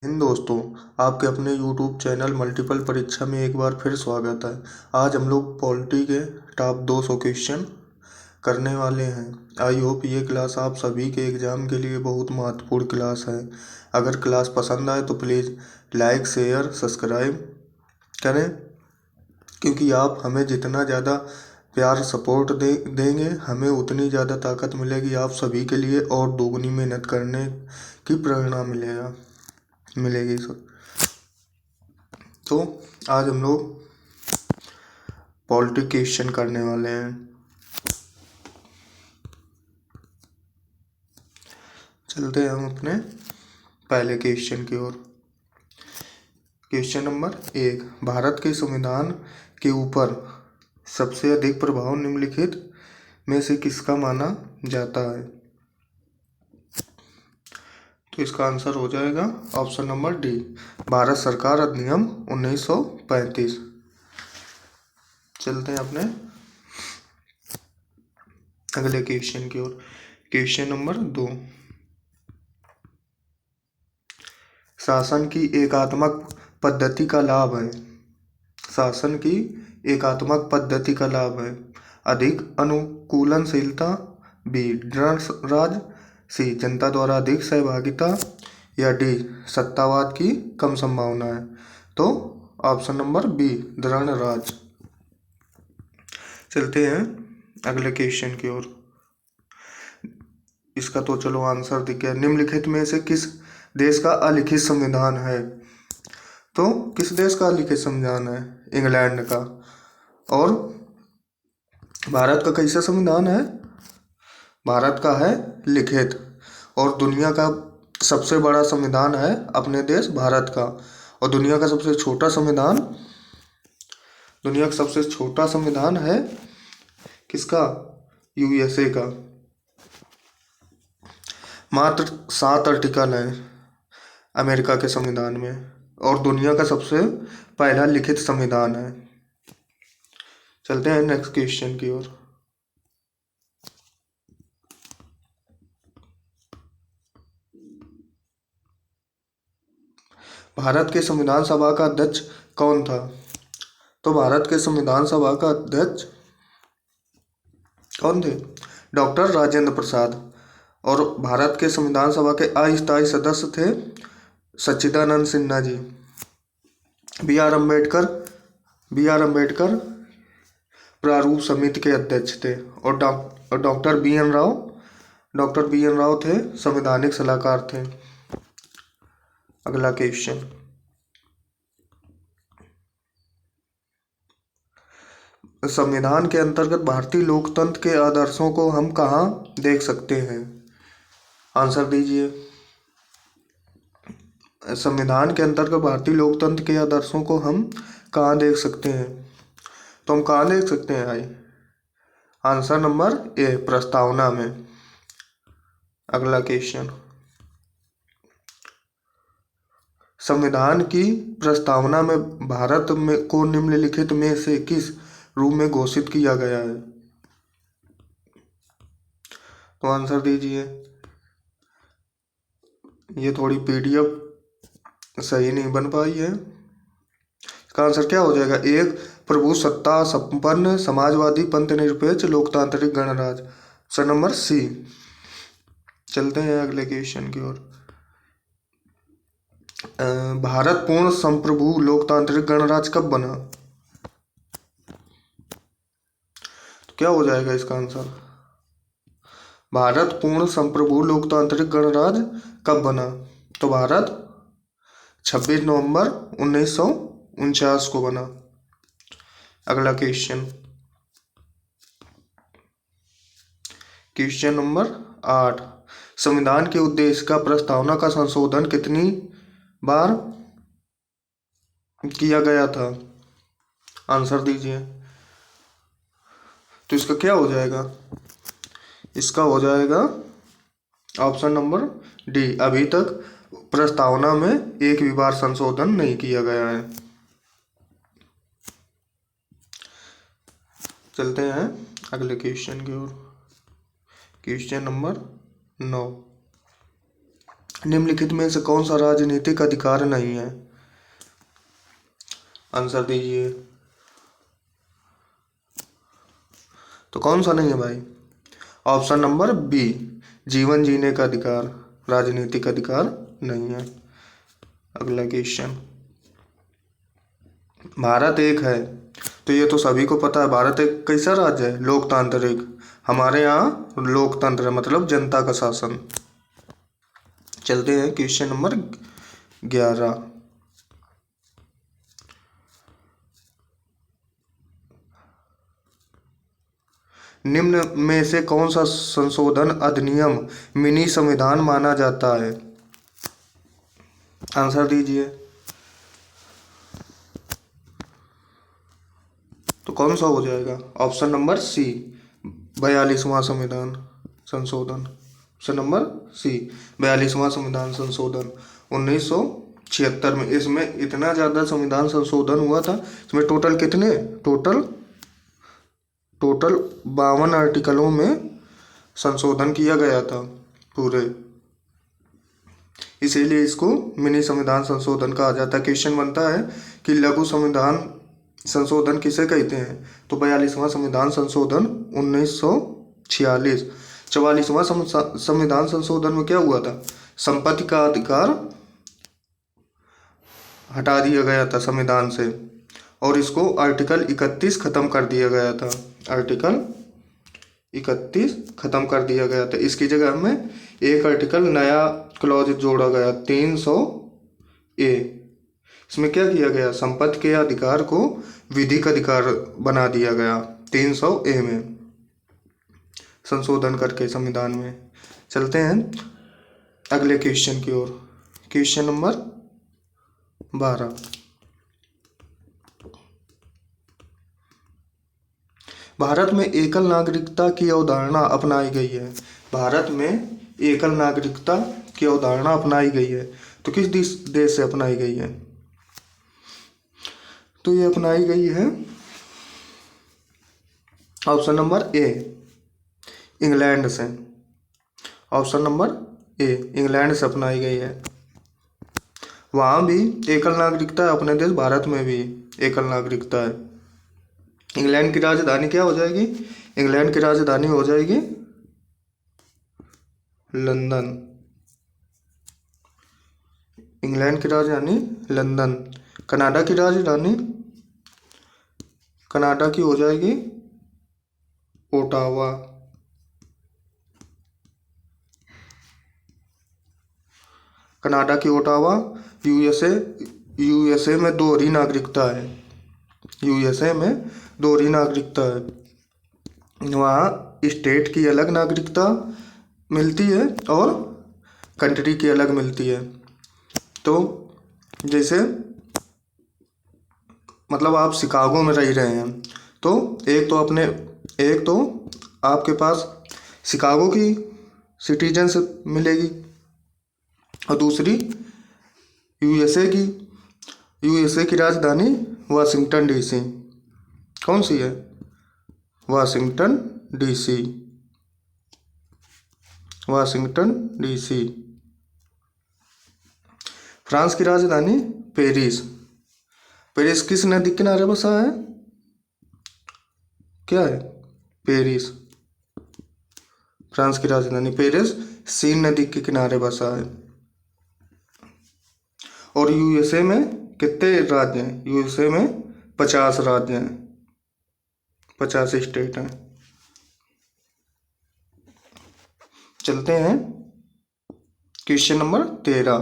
इन दोस्तों, आपके अपने YouTube चैनल मल्टीपल परीक्षा में एक बार फिर स्वागत है। आज हम लोग पॉलिटी के टॉप 200 क्वेश्चन करने वाले हैं। आई होप ये क्लास आप सभी के एग्ज़ाम के लिए बहुत महत्वपूर्ण क्लास है। अगर क्लास पसंद आए तो प्लीज़ लाइक शेयर सब्सक्राइब करें, क्योंकि आप हमें जितना ज़्यादा प्यार सपोर्ट देंगे हमें उतनी ज़्यादा ताकत मिलेगी आप सभी के लिए, और दोगुनी मेहनत करने की प्रेरणा मिलेगी सर। तो आज हम लोग पॉलिटिकेशन करने वाले हैं। चलते हैं हम अपने पहले क्वेश्चन की ओर। क्वेश्चन नंबर 1, भारत के संविधान के ऊपर सबसे अधिक प्रभाव निम्नलिखित में से किसका माना जाता है? तो इसका आंसर हो जाएगा ऑप्शन नंबर डी, भारत सरकार अधिनियम 1935। चलते हैं अपने अगले क्वेश्चन की ओर। क्वेश्चन नंबर 2, शासन की एकात्मक पद्धति का लाभ है। शासन की एकात्मक पद्धति का लाभ है। अधिक अनुकूलनशीलता, बी दृढ़ राज, सी जनता द्वारा अधिक सहभागिता, या डी सत्तावाद की कम संभावना है। तो ऑप्शन नंबर बी दृढ़ राज। चलते हैं अगले क्वेश्चन की ओर। इसका तो चलो आंसर दिख गया। निम्नलिखित में से किस देश का अलिखित संविधान है? तो किस देश का लिखित संविधान है? इंग्लैंड का। और भारत का कैसा संविधान है? भारत का है लिखित। और दुनिया का सबसे बड़ा संविधान है अपने देश भारत का। और दुनिया का सबसे छोटा संविधान है किसका? यूएसए का। मात्र 7 आर्टिकल हैं अमेरिका के संविधान में, और दुनिया का सबसे पहला लिखित संविधान है। चलते हैं नेक्स्ट क्वेश्चन की ओर। भारत के संविधान सभा का अध्यक्ष कौन था? तो भारत के संविधान सभा का अध्यक्ष कौन थे? डॉक्टर राजेंद्र प्रसाद। और भारत के संविधान सभा के अस्थायी सदस्य थे सच्चिदानंद सिन्हा जी। बी आर अम्बेडकर प्रारूप समिति के अध्यक्ष थे। और डॉक्टर बी एन राव थे संवैधानिक सलाहकार थे। अगला क्वेश्चन, संविधान के अंतर्गत भारतीय लोकतंत्र के आदर्शों को हम कहाँ देख सकते हैं? आंसर दीजिए। संविधान के अंतर्गत भारतीय लोकतंत्र के आदर्शों को हम कहाँ देख सकते हैं? तो हम कहाँ देख सकते हैं भाई? आंसर नंबर ए, प्रस्तावना में। अगला क्वेश्चन, संविधान की प्रस्तावना में भारत में को निम्नलिखित में से किस रूप में घोषित किया गया है? तो आंसर दीजिए। ये थोड़ी पीडीएफ सही नहीं बन पाई है। इसका आंसर क्या हो जाएगा? एक प्रभुसत्ता संपन्न समाजवादी पंथ निरपेक्ष लोकतांत्रिक गणराज्य, ऑप्शन नंबर सी। चलते हैं अगले क्वेश्चन की ओर। भारत पूर्ण संप्रभु लोकतांत्रिक गणराज्य कब बना? तो क्या हो जाएगा इसका आंसर? भारत पूर्ण संप्रभु लोकतांत्रिक गणराज्य कब बना? तो भारत 26 नवंबर 1949 को बना। अगला क्वेश्चन, क्वेश्चन नंबर 8, संविधान के उद्देश्य का प्रस्तावना का संशोधन कितनी बार किया गया था? आंसर दीजिए। तो इसका क्या हो जाएगा? इसका हो जाएगा ऑप्शन नंबर डी, अभी तक प्रस्तावना में एक भी बार संशोधन नहीं किया गया है। चलते हैं अगले क्वेश्चन की ओर। क्वेश्चन नंबर 9, निम्नलिखित में से कौन सा राजनीतिक अधिकार नहीं है? आंसर दीजिए। तो कौन सा नहीं है भाई? ऑप्शन नंबर बी, जीवन जीने का अधिकार राजनीतिक अधिकार नहीं है। अगला क्वेश्चन, भारत एक है, तो ये तो सभी को पता है। भारत एक कैसा राज्य है? लोकतांत्रिक। हमारे यहाँ लोकतंत्र मतलब जनता का शासन। चलते हैं क्वेश्चन नंबर 11। निम्न में से कौन सा संशोधन अधिनियम मिनी संविधान माना जाता है? आंसर दीजिए। तो कौन सा हो जाएगा? ऑप्शन नंबर सी, 42वां संविधान संशोधन। ऑप्शन नंबर सी, 42वां संविधान संशोधन 1976 में। इसमें इतना ज़्यादा संविधान संशोधन हुआ था। इसमें टोटल कितने? टोटल 52 आर्टिकलों में संशोधन किया गया था पूरे, इसीलिए इसको मिनी संविधान संशोधन कहा जाता है। क्वेश्चन बनता है कि लघु संविधान संशोधन किसे कहते हैं? तो 42वां संविधान संशोधन 1946। 44वां संविधान संशोधन में क्या हुआ था? संपत्ति का अधिकार हटा दिया गया था संविधान से, और इसको आर्टिकल 31 खत्म कर दिया गया था। आर्टिकल 31 खत्म कर दिया गया था। इसकी जगह में एक आर्टिकल नया क्लॉज जोड़ा गया 300A। इसमें क्या किया गया? संपत्ति के अधिकार को विधिक अधिकार बना दिया गया 300A में संशोधन करके संविधान में। चलते हैं अगले क्वेश्चन की ओर। Question number 12। भारत में एकल नागरिकता की अवधारणा अपनाई गई है। भारत में एकल नागरिकता की अवधारणा अपनाई गई है, तो किस देश से अपनाई गई है? तो ये अपनाई गई है ऑप्शन नंबर ए, इंग्लैंड से। ऑप्शन नंबर ए, इंग्लैंड से अपनाई गई है। वहाँ भी एकल नागरिकता है, अपने देश भारत में भी एकल नागरिकता है। इंग्लैंड की राजधानी क्या हो जाएगी? इंग्लैंड की राजधानी हो जाएगी लंदन। इंग्लैंड की राजधानी लंदन। कनाडा की राजधानी कनाडा की हो जाएगी ओटावा। कनाडा की ओटावा। यूएसए में दोहरी नागरिकता है। यूएसए में दोहरी नागरिकता है। वहाँ स्टेट की अलग नागरिकता मिलती है और कंट्री की अलग मिलती है। तो जैसे मतलब आप शिकागो में रह रहे हैं, तो एक तो आपके पास शिकागो की सिटीजनशिप मिलेगी और दूसरी यूएसए की राजधानी वाशिंगटन डीसी। कौन सी है? Washington DC. Washington DC. France की राजधानी पेरिस। पेरिस किस नदी के किनारे बसा है? क्या है? पेरिस। फ्रांस की राजधानी पेरिस सीन नदी के किनारे बसा है। और यूएसए में कितने राज्य हैं? यूएसए में 50 राज्य हैं, 50 स्टेट हैं। चलते हैं क्वेश्चन नंबर 13।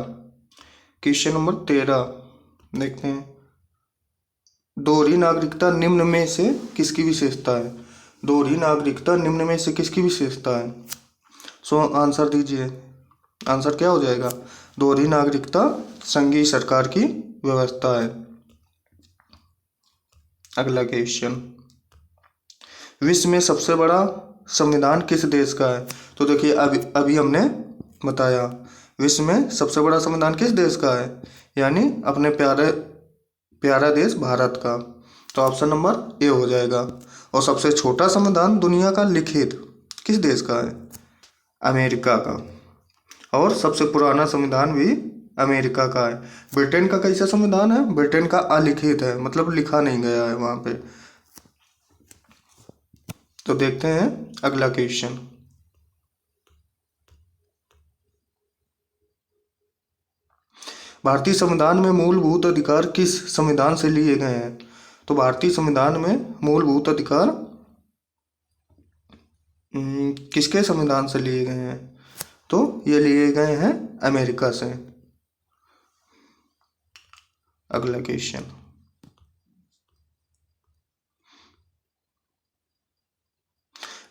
क्वेश्चन नंबर 13 देखते हैं। दोहरी नागरिकता निम्न में से किसकी विशेषता है? दोहरी नागरिकता निम्न में से किसकी विशेषता है? सो आंसर दीजिए। आंसर क्या हो जाएगा? दोहरी नागरिकता संघीय सरकार की व्यवस्था है। अगला क्वेश्चन, विश्व में सबसे बड़ा संविधान किस देश का है? तो देखिए अभी हमने बताया विश्व में सबसे बड़ा संविधान किस देश का है, यानी अपने प्यारा देश भारत का। तो ऑप्शन नंबर ए हो जाएगा। और सबसे छोटा संविधान दुनिया का लिखित किस देश का है? अमेरिका का। और सबसे पुराना संविधान भी अमेरिका का है। ब्रिटेन का कैसा संविधान है? ब्रिटेन का अलिखित है, मतलब लिखा नहीं गया है वहाँ पे। तो देखते हैं अगला क्वेश्चन। भारतीय संविधान में मूलभूत अधिकार किस संविधान से लिए गए हैं? तो भारतीय संविधान में मूलभूत अधिकार किसके संविधान से लिए गए हैं? तो ये लिए गए हैं अमेरिका से। अगला क्वेश्चन।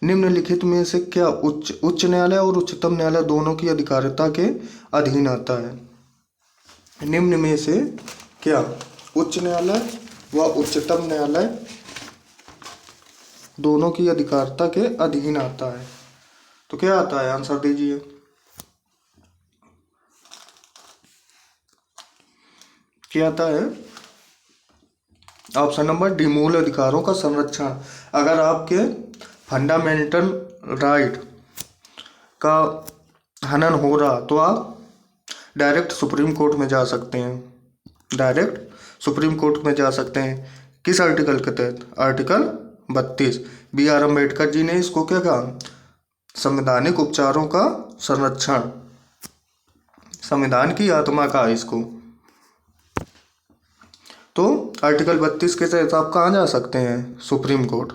निम्नलिखित में से क्या उच्च न्यायालय और उच्चतम न्यायालय दोनों की अधिकारिता के अधीन आता है? निम्न में से क्या उच्च न्यायालय व उच्चतम न्यायालय दोनों की अधिकारिता के अधीन आता है? तो क्या आता है? आंसर दीजिए। क्या आता है? ऑप्शन नंबर डी, मूल अधिकारों का संरक्षण। अगर आपके फंडामेंटल राइट का हनन हो रहा तो आप डायरेक्ट सुप्रीम कोर्ट में जा सकते हैं। डायरेक्ट सुप्रीम कोर्ट में जा सकते हैं। किस आर्टिकल के तहत? Article 32। B are Ambedkar ji ने इसको क्या कहा? संवैधानिक उपचारों का संरक्षण, संविधान की आत्मा का इसको। तो आर्टिकल 32 के तहत आप कहाँ जा सकते हैं? सुप्रीम कोर्ट,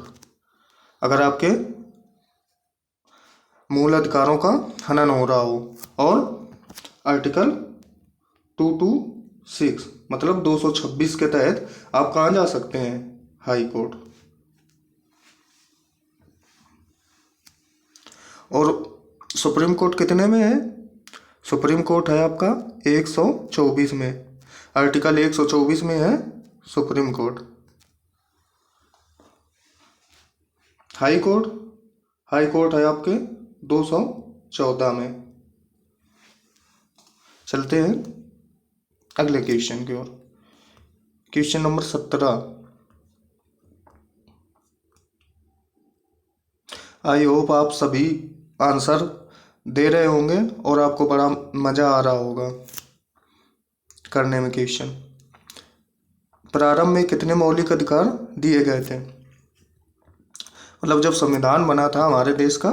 अगर आपके मूल अधिकारों का हनन हो रहा हो। और आर्टिकल 226 मतलब 226 के तहत आप कहाँ जा सकते हैं? High court. और सुप्रीम कोर्ट कितने में है? सुप्रीम कोर्ट है आपका 124 में। आर्टिकल 124 में है supreme court. High court, high court है आपके 214 में। चलते हैं अगले क्वेश्चन की ओर। Question number 17। आई होप आप सभी आंसर दे रहे होंगे और आपको बड़ा मज़ा आ रहा होगा करने में क्वेश्चन। प्रारंभ में कितने मौलिक अधिकार दिए गए थे? मतलब जब संविधान बना था हमारे देश का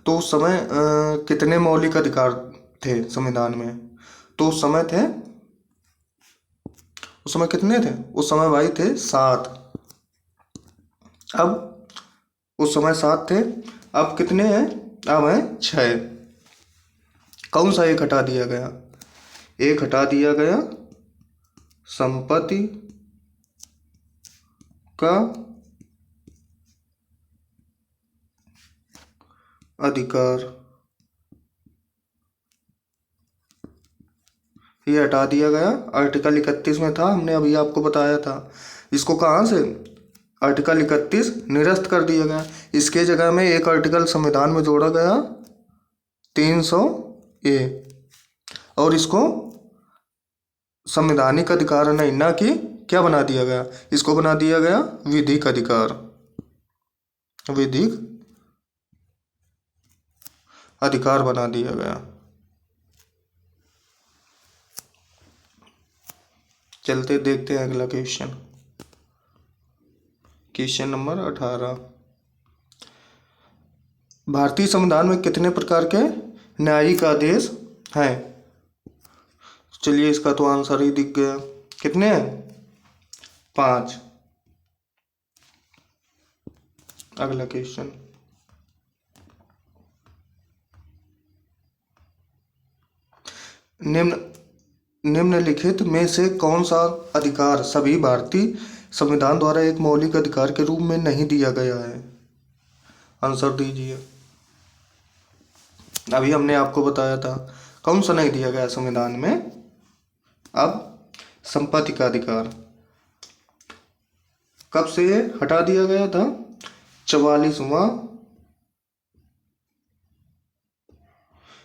तो उस समय कितने मौलिक अधिकार थे संविधान में? तो उस समय कितने थे? उस समय भाई थे 7। अब उस समय 7 थे, अब कितने हैं? अब हैं 6। कौन सा एक हटा दिया गया? एक हटा दिया गया संपत्ति का अधिकार, ये हटा दिया गया। आर्टिकल 31 में था, हमने अभी आपको बताया था। इसको कहाँ से आर्टिकल 31 निरस्त कर दिया गया। इसके जगह में एक आर्टिकल संविधान में जोड़ा गया 300A, और इसको संवैधानिक अधिकार नहीं, ना कि क्या बना दिया गया? इसको बना दिया गया विधिक अधिकार, विधिक अधिकार बना दिया गया। चलते देखते हैं अगला क्वेश्चन। Question number 18। भारतीय संविधान में कितने प्रकार के न्यायिक आदेश हैं? चलिए इसका तो आंसर ही दिख गया। कितने हैं? 5। अगला क्वेश्चन। निम्नलिखित में से कौन सा अधिकार सभी भारतीय संविधान द्वारा एक मौलिक अधिकार के रूप में नहीं दिया गया है? आंसर दीजिए। अभी हमने आपको बताया था कौन सा नहीं दिया गया संविधान में। अब संपत्ति का अधिकार कब से हटा दिया गया था? 44वां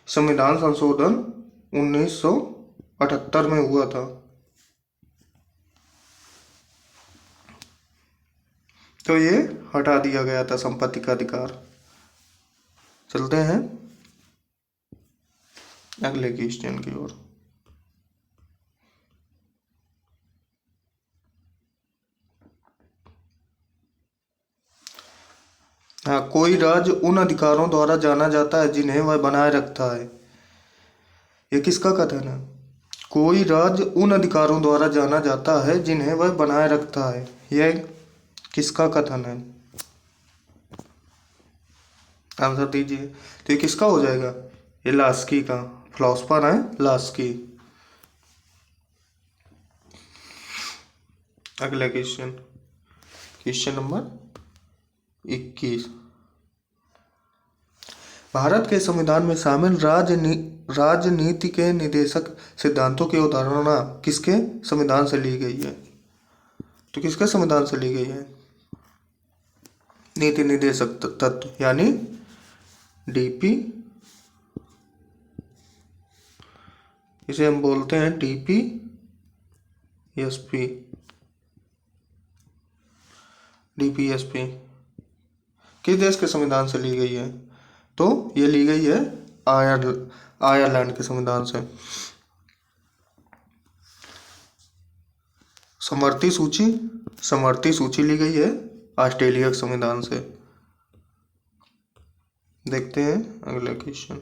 संविधान संशोधन 1978 में हुआ था। तो ये हटा दिया गया था संपत्ति का अधिकार। चलते हैं अगले क्वेश्चन की ओर। हाँ, कोई राज्य उन अधिकारों द्वारा जाना जाता है जिन्हें वह बनाए रखता है। ये किसका कथन है? कोई राज्य उन अधिकारों द्वारा जाना जाता है जिन्हें वह बनाए रखता है। यह किसका कथन है? आंसर दीजिए। तो ये किसका हो जाएगा? ये लास्की का, फिलोसफर है लास्की। अगला क्वेश्चन, क्वेश्चन नंबर 21। भारत के संविधान में शामिल राजनीति के निर्देशक सिद्धांतों की अवधारणा किसके संविधान से ली गई है? तो किसके संविधान से ली गई है? नीति निर्देशक तत्व यानी डीपी, इसे हम बोलते हैं डीपी एसपी। डीपीएसपी किस देश के संविधान से ली गई है? तो ये ली गई है आयरलैंड के संविधान से। समवर्ती सूची ली गई है ऑस्ट्रेलिया के संविधान से। देखते हैं अगला क्वेश्चन,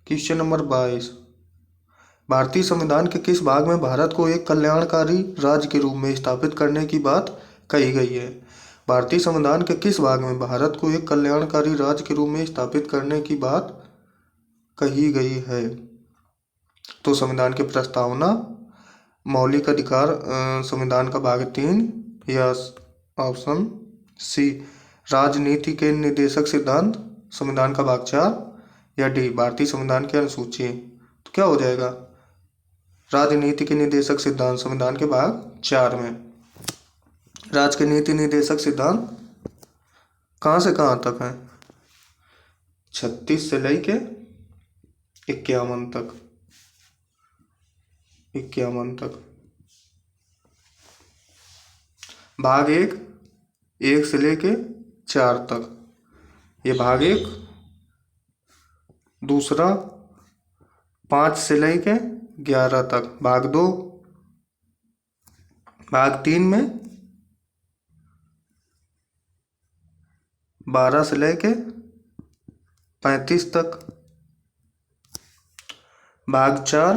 क्वेश्चन नंबर 22। भारतीय संविधान के किस भाग में भारत को एक कल्याणकारी राज्य के रूप में स्थापित करने की बात कही गई है? भारतीय संविधान के किस भाग में भारत को एक कल्याणकारी राज्य के रूप में स्थापित करने की बात कही गई है? तो संविधान की प्रस्तावना, मौलिक अधिकार, संविधान का भाग 3, या ऑप्शन सी राजनीति के निर्देशक सिद्धांत, संविधान का भाग 4, या डी भारतीय संविधान की अनुसूची। तो क्या हो जाएगा? राजनीति के निर्देशक सिद्धांत संविधान के भाग 4 में। राज्य के नीति निर्देशक सिद्धांत कहाँ से कहाँ तक है? 36 से लेके 51 तक। 51 तक। भाग 1 से लेके 4 तक, ये भाग 1। दूसरा 5 से लेके 11 तक। भाग 2, भाग 3 में 12 से लेके 35 तक। भाग 4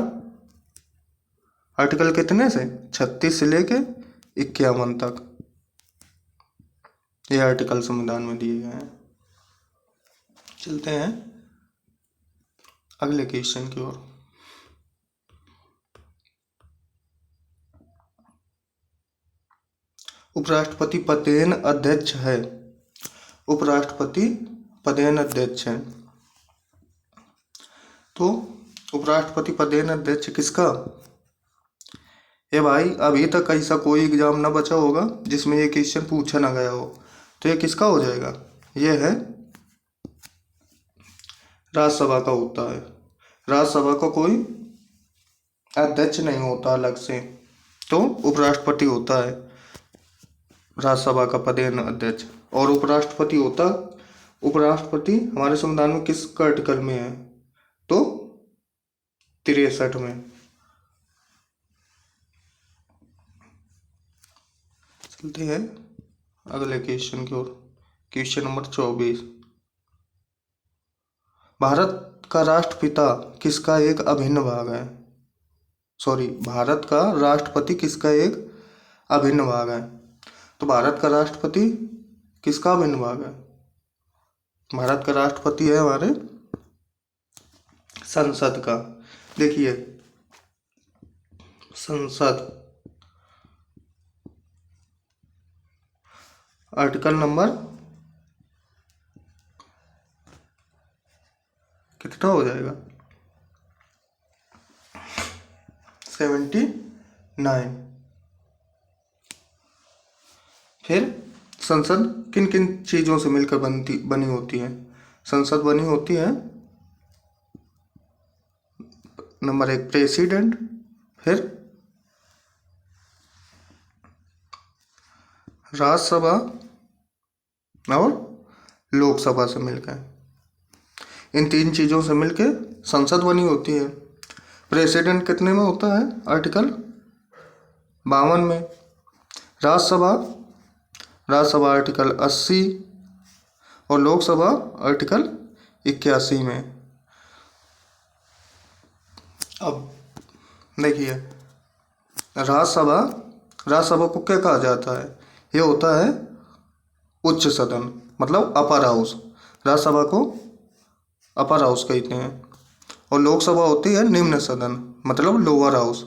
आर्टिकल कितने से? 36 से लेके 51 तक। ये आर्टिकल संविधान में दिए गए हैं। चलते हैं अगले क्वेश्चन की ओर। उपराष्ट्रपति पदेन अध्यक्ष है। उपराष्ट्रपति पदेन अध्यक्ष है। तो उपराष्ट्रपति पदेन अध्यक्ष किसका? ये भाई अभी तक ऐसा कोई एग्जाम ना बचा होगा जिसमें ये क्वेश्चन पूछा ना गया हो। तो ये किसका हो जाएगा? ये है राज्यसभा का होता है। राज्यसभा का कोई अध्यक्ष नहीं होता अलग से, तो उपराष्ट्रपति होता है राज्यसभा का पदेन अध्यक्ष। और उपराष्ट्रपति हमारे संविधान में किस आर्टिकल में है? तो 63 में। चलते हैं अगले क्वेश्चन की ओर, क्वेश्चन नंबर 24। भारत का राष्ट्रपिता किसका एक अभिन्न भाग है? भारत का राष्ट्रपति किसका एक अभिन्न भाग है? तो भारत का राष्ट्रपति किसका अभिन्न भाग है? भारत का राष्ट्रपति है हमारे संसद का। देखिए संसद, आर्टिकल नंबर कितना हो जाएगा? 79। फिर संसद किन किन चीज़ों से मिलकर बनी होती है? संसद बनी होती है नंबर 1 प्रेसिडेंट, फिर राज्यसभा और लोकसभा से मिलकर, इन 3 चीज़ों से मिलकर संसद बनी होती है। प्रेसिडेंट कितने में होता है? आर्टिकल 52 में। राज्यसभा राज्यसभा आर्टिकल 80 और लोकसभा आर्टिकल 81 में। अब देखिए, राज्यसभा राज्यसभा को क्या कहा जाता है? ये होता है उच्च सदन, मतलब अपर हाउस। राज्यसभा को अपर हाउस कहते हैं। और लोकसभा होती है निम्न सदन, मतलब लोअर हाउस।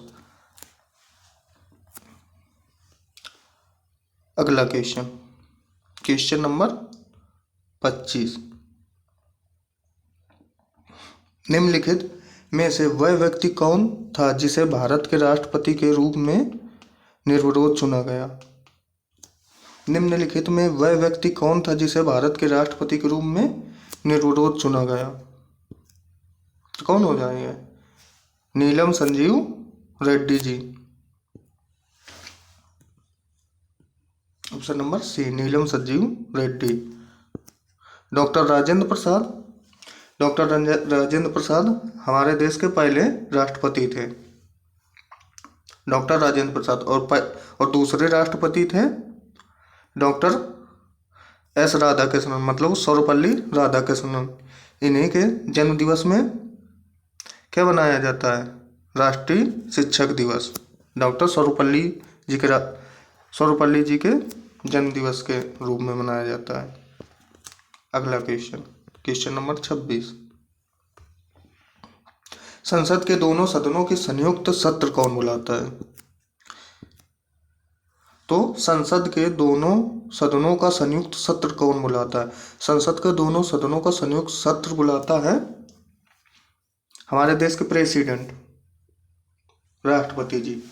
अगला क्वेश्चन, क्वेश्चन नंबर 25। निम्नलिखित में से वह व्यक्ति कौन था जिसे भारत के राष्ट्रपति के रूप में निर्विरोध चुना गया? निम्नलिखित में वह व्यक्ति कौन था जिसे भारत के राष्ट्रपति के रूप में निर्विरोध चुना गया? तो कौन हो जाएंगे? नीलम संजीव रेड्डी जी। ऑप्शन नंबर सी, नीलम संजीव रेड्डी। डॉक्टर राजेंद्र प्रसाद राजेंद्र प्रसाद हमारे देश के पहले राष्ट्रपति थे। डॉक्टर राजेंद्र प्रसाद। और दूसरे राष्ट्रपति थे डॉक्टर एस राधाकृष्णन, मतलब सर्वपल्ली राधाकृष्णन। इन्हीं के जन्म दिवस में क्या बनाया जाता है? राष्ट्रीय शिक्षक दिवस। डॉक्टर सर्वपल्ली जी के जन्म दिवस के रूप में मनाया जाता है। अगला क्वेश्चन, क्वेश्चन नंबर 26। संसद के दोनों सदनों के संयुक्त सत्र कौन बुलाता है? तो संसद के दोनों सदनों का संयुक्त सत्र कौन बुलाता है? संसद के दोनों सदनों का संयुक्त सत्र बुलाता है हमारे देश के प्रेसिडेंट, राष्ट्रपति जी।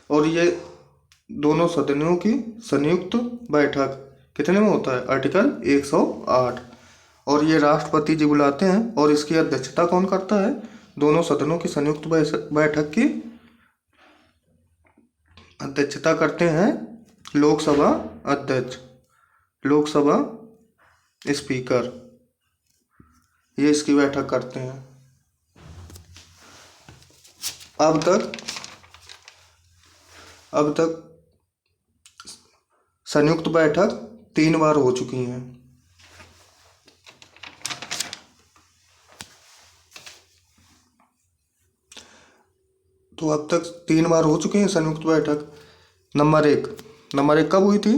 और ये दोनों सदनों की संयुक्त बैठक कितने में होता है? आर्टिकल 108। और ये राष्ट्रपति जी बुलाते हैं। और इसकी अध्यक्षता कौन करता है? दोनों सदनों की संयुक्त बैठक की अध्यक्षता करते हैं लोकसभा अध्यक्ष, लोकसभा स्पीकर। ये इसकी बैठक करते हैं। अब तक संयुक्त बैठक 3 बार हो चुकी हैं। तो अब तक 3 बार हो चुकी हैं संयुक्त बैठक। नंबर एक कब हुई थी?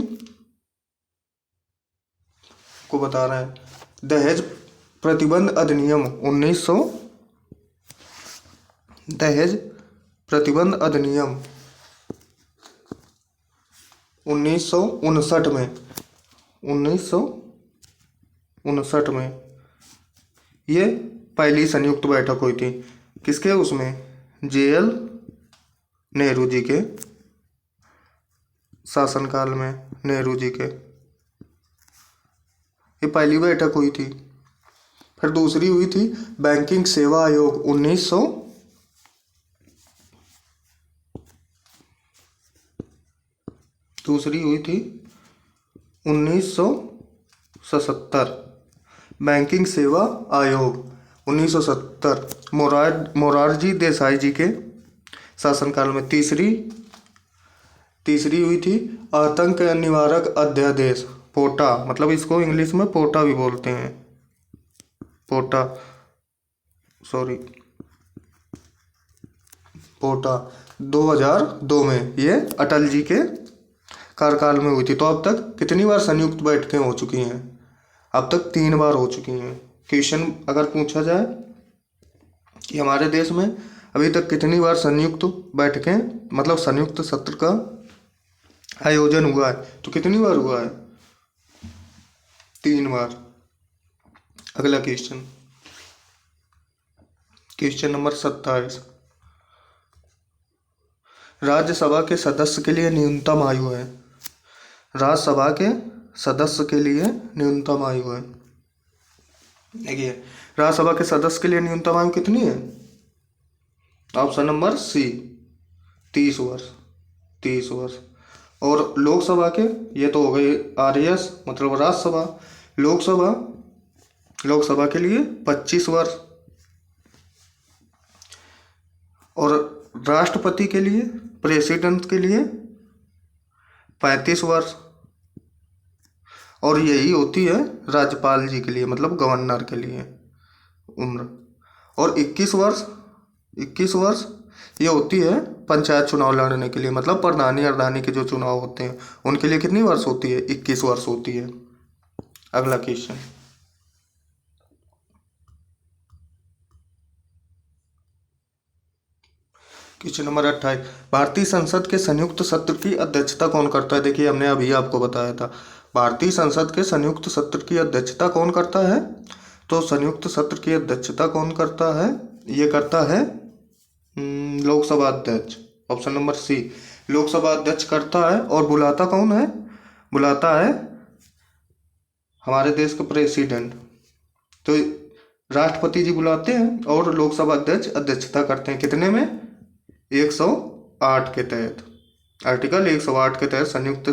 को बता रहे हैं, दहेज प्रतिबंध अधिनियम 1900, दहेज प्रतिबंध अधिनियम 1959 में, 1959 में ये पहली संयुक्त बैठक हुई थी। किसके? उसमें JL नेहरू जी के शासनकाल में, नेहरू जी के ये पहली बैठक हुई थी। फिर दूसरी हुई थी बैंकिंग सेवा आयोग 1900, दूसरी हुई थी 1977, बैंकिंग सेवा आयोग 1970 मोरारजी देसाई जी के शासनकाल में। तीसरी हुई थी आतंक निवारक अध्यादेश, पोटा, मतलब इसको इंग्लिश में पोटा भी बोलते हैं, पोटा 2002 में, ये अटल जी के कार्यकाल में हुई थी। तो अब तक कितनी बार संयुक्त बैठकें हो चुकी हैं? अब तक 3 बार हो चुकी हैं। क्वेश्चन अगर पूछा जाए कि हमारे देश में अभी तक कितनी बार संयुक्त बैठकें, मतलब संयुक्त सत्र का आयोजन हुआ है, तो कितनी बार हुआ है? 3 बार। अगला क्वेश्चन, क्वेश्चन नंबर 27। राज्यसभा के सदस्य के लिए न्यूनतम आयु है। राज्यसभा के सदस्य के लिए न्यूनतम आयु है। देखिए, राज्यसभा के सदस्य के लिए न्यूनतम आयु कितनी है? ऑप्शन नंबर सी, 30 वर्ष, 30 वर्ष। और लोकसभा के, ये तो हो गई RAS, मतलब राज्यसभा लोकसभा लोकसभा के लिए 25 वर्ष और राष्ट्रपति के लिए, प्रेसिडेंट के लिए 35 वर्ष। और यही होती है राज्यपाल जी के लिए, मतलब गवर्नर के लिए उम्र। और 21 वर्ष ये होती है पंचायत चुनाव लड़ने के लिए, मतलब प्रधानी अर्धानी के जो चुनाव होते हैं उनके लिए कितनी वर्ष होती है? 21 वर्ष होती है। अगला क्वेश्चन, क्वेश्चन नंबर 28, भारतीय संसद के संयुक्त सत्र की अध्यक्षता कौन करता है? देखिए हमने अभी आपको बताया था, भारतीय संसद के संयुक्त सत्र की अध्यक्षता कौन करता है? तो संयुक्त सत्र की अध्यक्षता कौन करता है? ये करता है लोकसभा अध्यक्ष। ऑप्शन नंबर सी, लोकसभा अध्यक्ष करता है। और बुलाता कौन है? बुलाता है हमारे देश का प्रेसिडेंट। तो राष्ट्रपति जी बुलाते हैं और लोकसभा अध्यक्ष अध्यक्षता करते हैं। कितने में? 108 के तहत, आर्टिकल 108 के तहत संयुक्त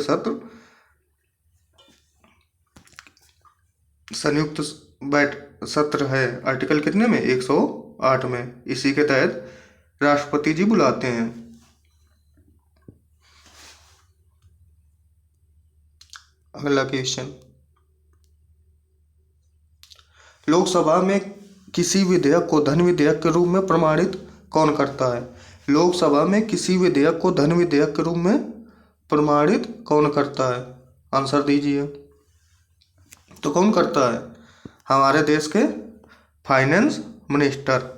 सत्र है। आर्टिकल कितने में? 108 में। इसी के तहत राष्ट्रपति जी बुलाते हैं। अगला क्वेश्चन, लोकसभा में किसी विधेयक को धन विधेयक के रूप में प्रमाणित कौन करता है? लोकसभा में किसी विधेयक को धन विधेयक के रूप में प्रमाणित कौन करता है? आंसर दीजिए। तो कौन करता है? हमारे देश के फाइनेंस मिनिस्टर,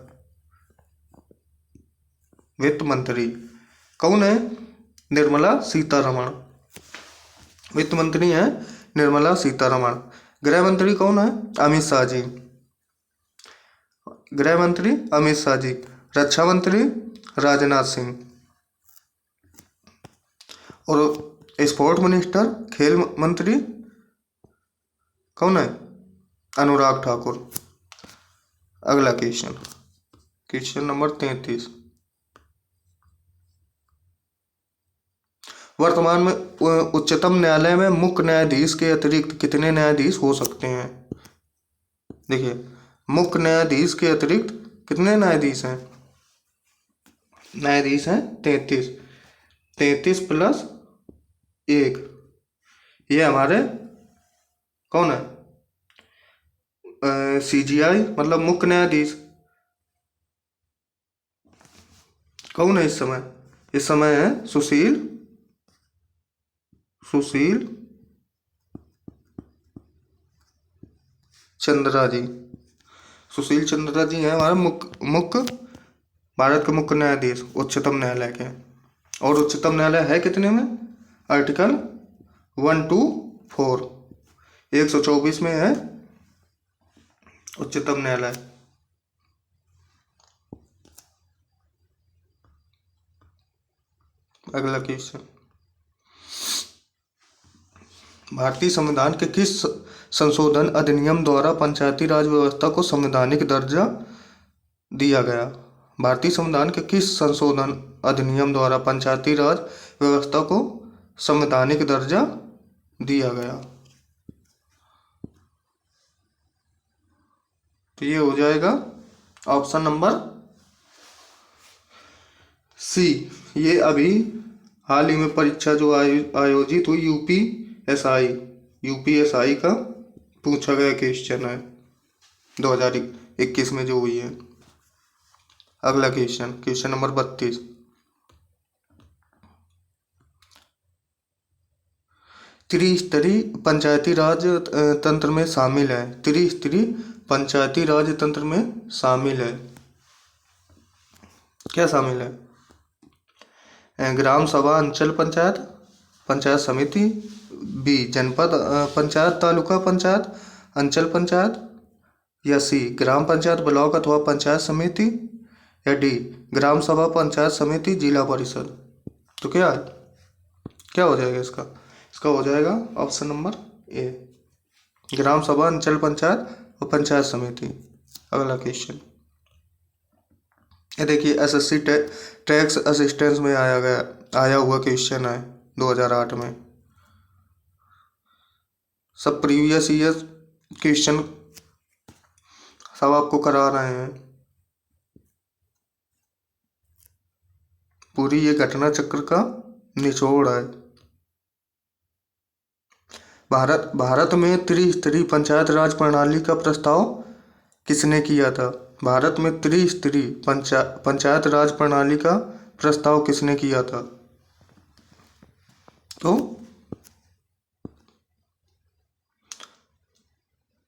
वित्त मंत्री। कौन है? निर्मला सीतारमण। वित्त मंत्री है निर्मला सीतारमण। गृह मंत्री कौन है? अमित शाह जी। गृह मंत्री अमित शाह जी। रक्षा मंत्री राजनाथ सिंह। और स्पोर्ट मिनिस्टर, खेल मंत्री कौन है? अनुराग ठाकुर। अगला क्वेश्चन, क्वेश्चन नंबर 33, वर्तमान में उच्चतम न्यायालय में मुख्य न्यायाधीश के अतिरिक्त कितने न्यायाधीश हो सकते हैं? देखिए, मुख्य न्यायाधीश के अतिरिक्त कितने न्यायाधीश हैं? न्यायाधीश हैं 33। 33 प्लस 1, ये हमारे कौन है? CGI, मतलब मुख्य न्यायाधीश। कौन है इस समय? इस समय है सुशील चंद्रा जी। सुशील चंद्रा जी हैं हमारे मुख्य भारत के मुख्य न्यायाधीश उच्चतम न्यायालय के। और उच्चतम न्यायालय है कितने में? आर्टिकल 124, 124 में है उच्चतम न्यायालय। अगला क्वेश्चन, भारतीय संविधान के किस संशोधन अधिनियम द्वारा पंचायती राज व्यवस्था को संवैधानिक दर्जा दिया गया? भारतीय संविधान के किस संशोधन अधिनियम द्वारा पंचायती राज व्यवस्था को संवैधानिक दर्जा दिया गया? तो ये हो जाएगा ऑप्शन नंबर सी। ये अभी हाल ही में परीक्षा जो आयोजित हुई यूपीएसआई का पूछा गया क्वेश्चन है 2021 में जो हुई है। अगला क्वेश्चन, क्वेश्चन नंबर 32, त्रिस्तरीय पंचायती राज तंत्र में शामिल है। त्रिस्तरीय पंचायती राज तंत्र में शामिल है, क्या शामिल है? ग्राम सभा, अंचल पंचायत, पंचायत समिति, बी जनपद पंचायत, तालुका पंचायत, अंचल पंचायत, या सी ग्राम पंचायत, ब्लॉक अथवा पंचायत समिति, या डी ग्राम सभा, पंचायत समिति, जिला परिषद। तो क्या है? क्या हो जाएगा इसका? इसका हो जाएगा ऑप्शन नंबर ए, ग्राम सभा, अंचल पंचायत और पंचायत समिति। अगला क्वेश्चन, ये देखिए एसएससी टैक्स असिस्टेंस में आया हुआ क्वेश्चन है 2008 में। सब प्रीवियस ईयर क्वेश्चन सब आपको करा रहे हैं। पूरी ये घटना चक्र का निचोड़ है। भारत में त्रिस्तरीय पंचायत राज प्रणाली का प्रस्ताव किसने किया था? भारत में त्रिस्तरीय पंचायत राज प्रणाली का प्रस्ताव किसने किया था? तो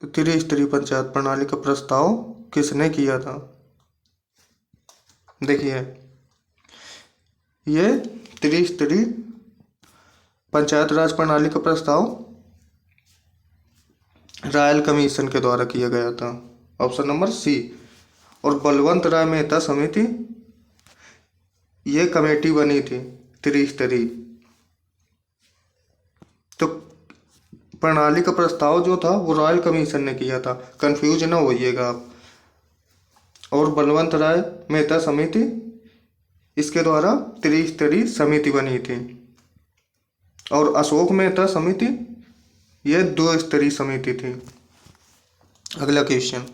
त्रिस्तरीय पंचायत प्रणाली का प्रस्ताव किसने किया था? देखिए, ये त्रिस्तरीय पंचायत राज प्रणाली का प्रस्ताव रॉयल कमीशन के द्वारा किया गया था। Option number C. और बलवंत राय मेहता समिति, ये कमेटी बनी थी त्रिस्तरीय। तो प्रणाली का प्रस्ताव जो था वो रॉयल कमीशन ने किया था, कंफ्यूज ना होइएगा आप। और बलवंत राय मेहता समिति, इसके द्वारा त्रिस्तरीय समिति बनी थी। और अशोक मेहता समिति, यह 2 स्तरीय समिति थी। अगला क्वेश्चन,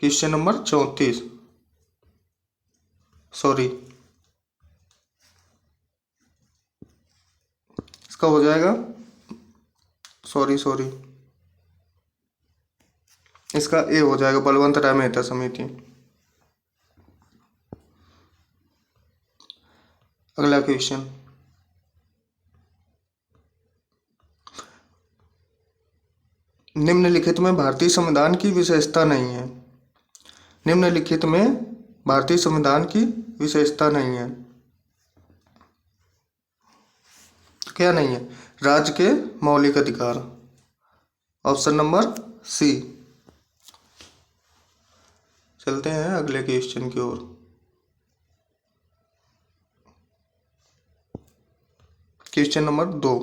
क्वेश्चन नंबर 34, सॉरी इसका हो जाएगा, सॉरी इसका ए हो जाएगा, बलवंत राय मेहता समिति। अगला क्वेश्चन, निम्नलिखित में भारतीय संविधान की विशेषता नहीं है। निम्नलिखित में भारतीय संविधान की विशेषता नहीं है। तो क्या नहीं है? राज्य के मौलिक अधिकार। Option number C. चलते हैं अगले क्वेश्चन की ओर। क्वेश्चन नंबर 2,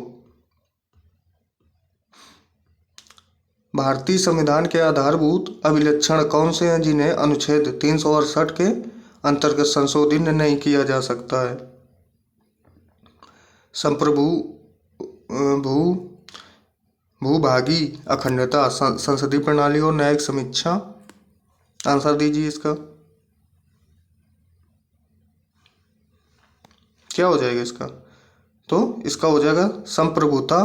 भारतीय संविधान के आधारभूत अभिलक्षण कौन से हैं जिन्हें अनुच्छेद 368 के अंतर्गत संशोधित नहीं किया जा सकता है? संप्रभु भू भूभागी अखंडता, संसदीय प्रणाली और न्यायिक समीक्षा। आंसर दीजिए इसका। क्या हो जाएगा इसका? तो इसका हो जाएगा संप्रभुता,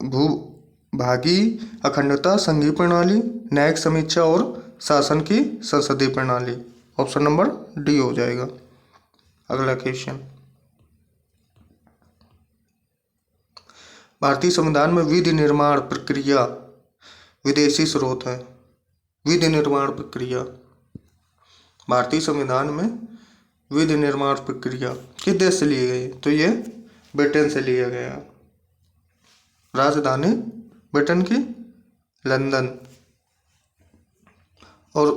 भूभागी अखंडता, संघीय प्रणाली, न्यायिक समीक्षा और शासन की संसदीय प्रणाली। ऑप्शन नंबर डी हो जाएगा। अगला क्वेश्चन, भारतीय संविधान में विधि निर्माण प्रक्रिया विदेशी स्रोत है। विधि निर्माण प्रक्रिया, भारतीय संविधान में विधि निर्माण प्रक्रिया किस देश से ली गई? तो ये ब्रिटेन से लिया गया। राजधानी ब्रिटेन की लंदन। और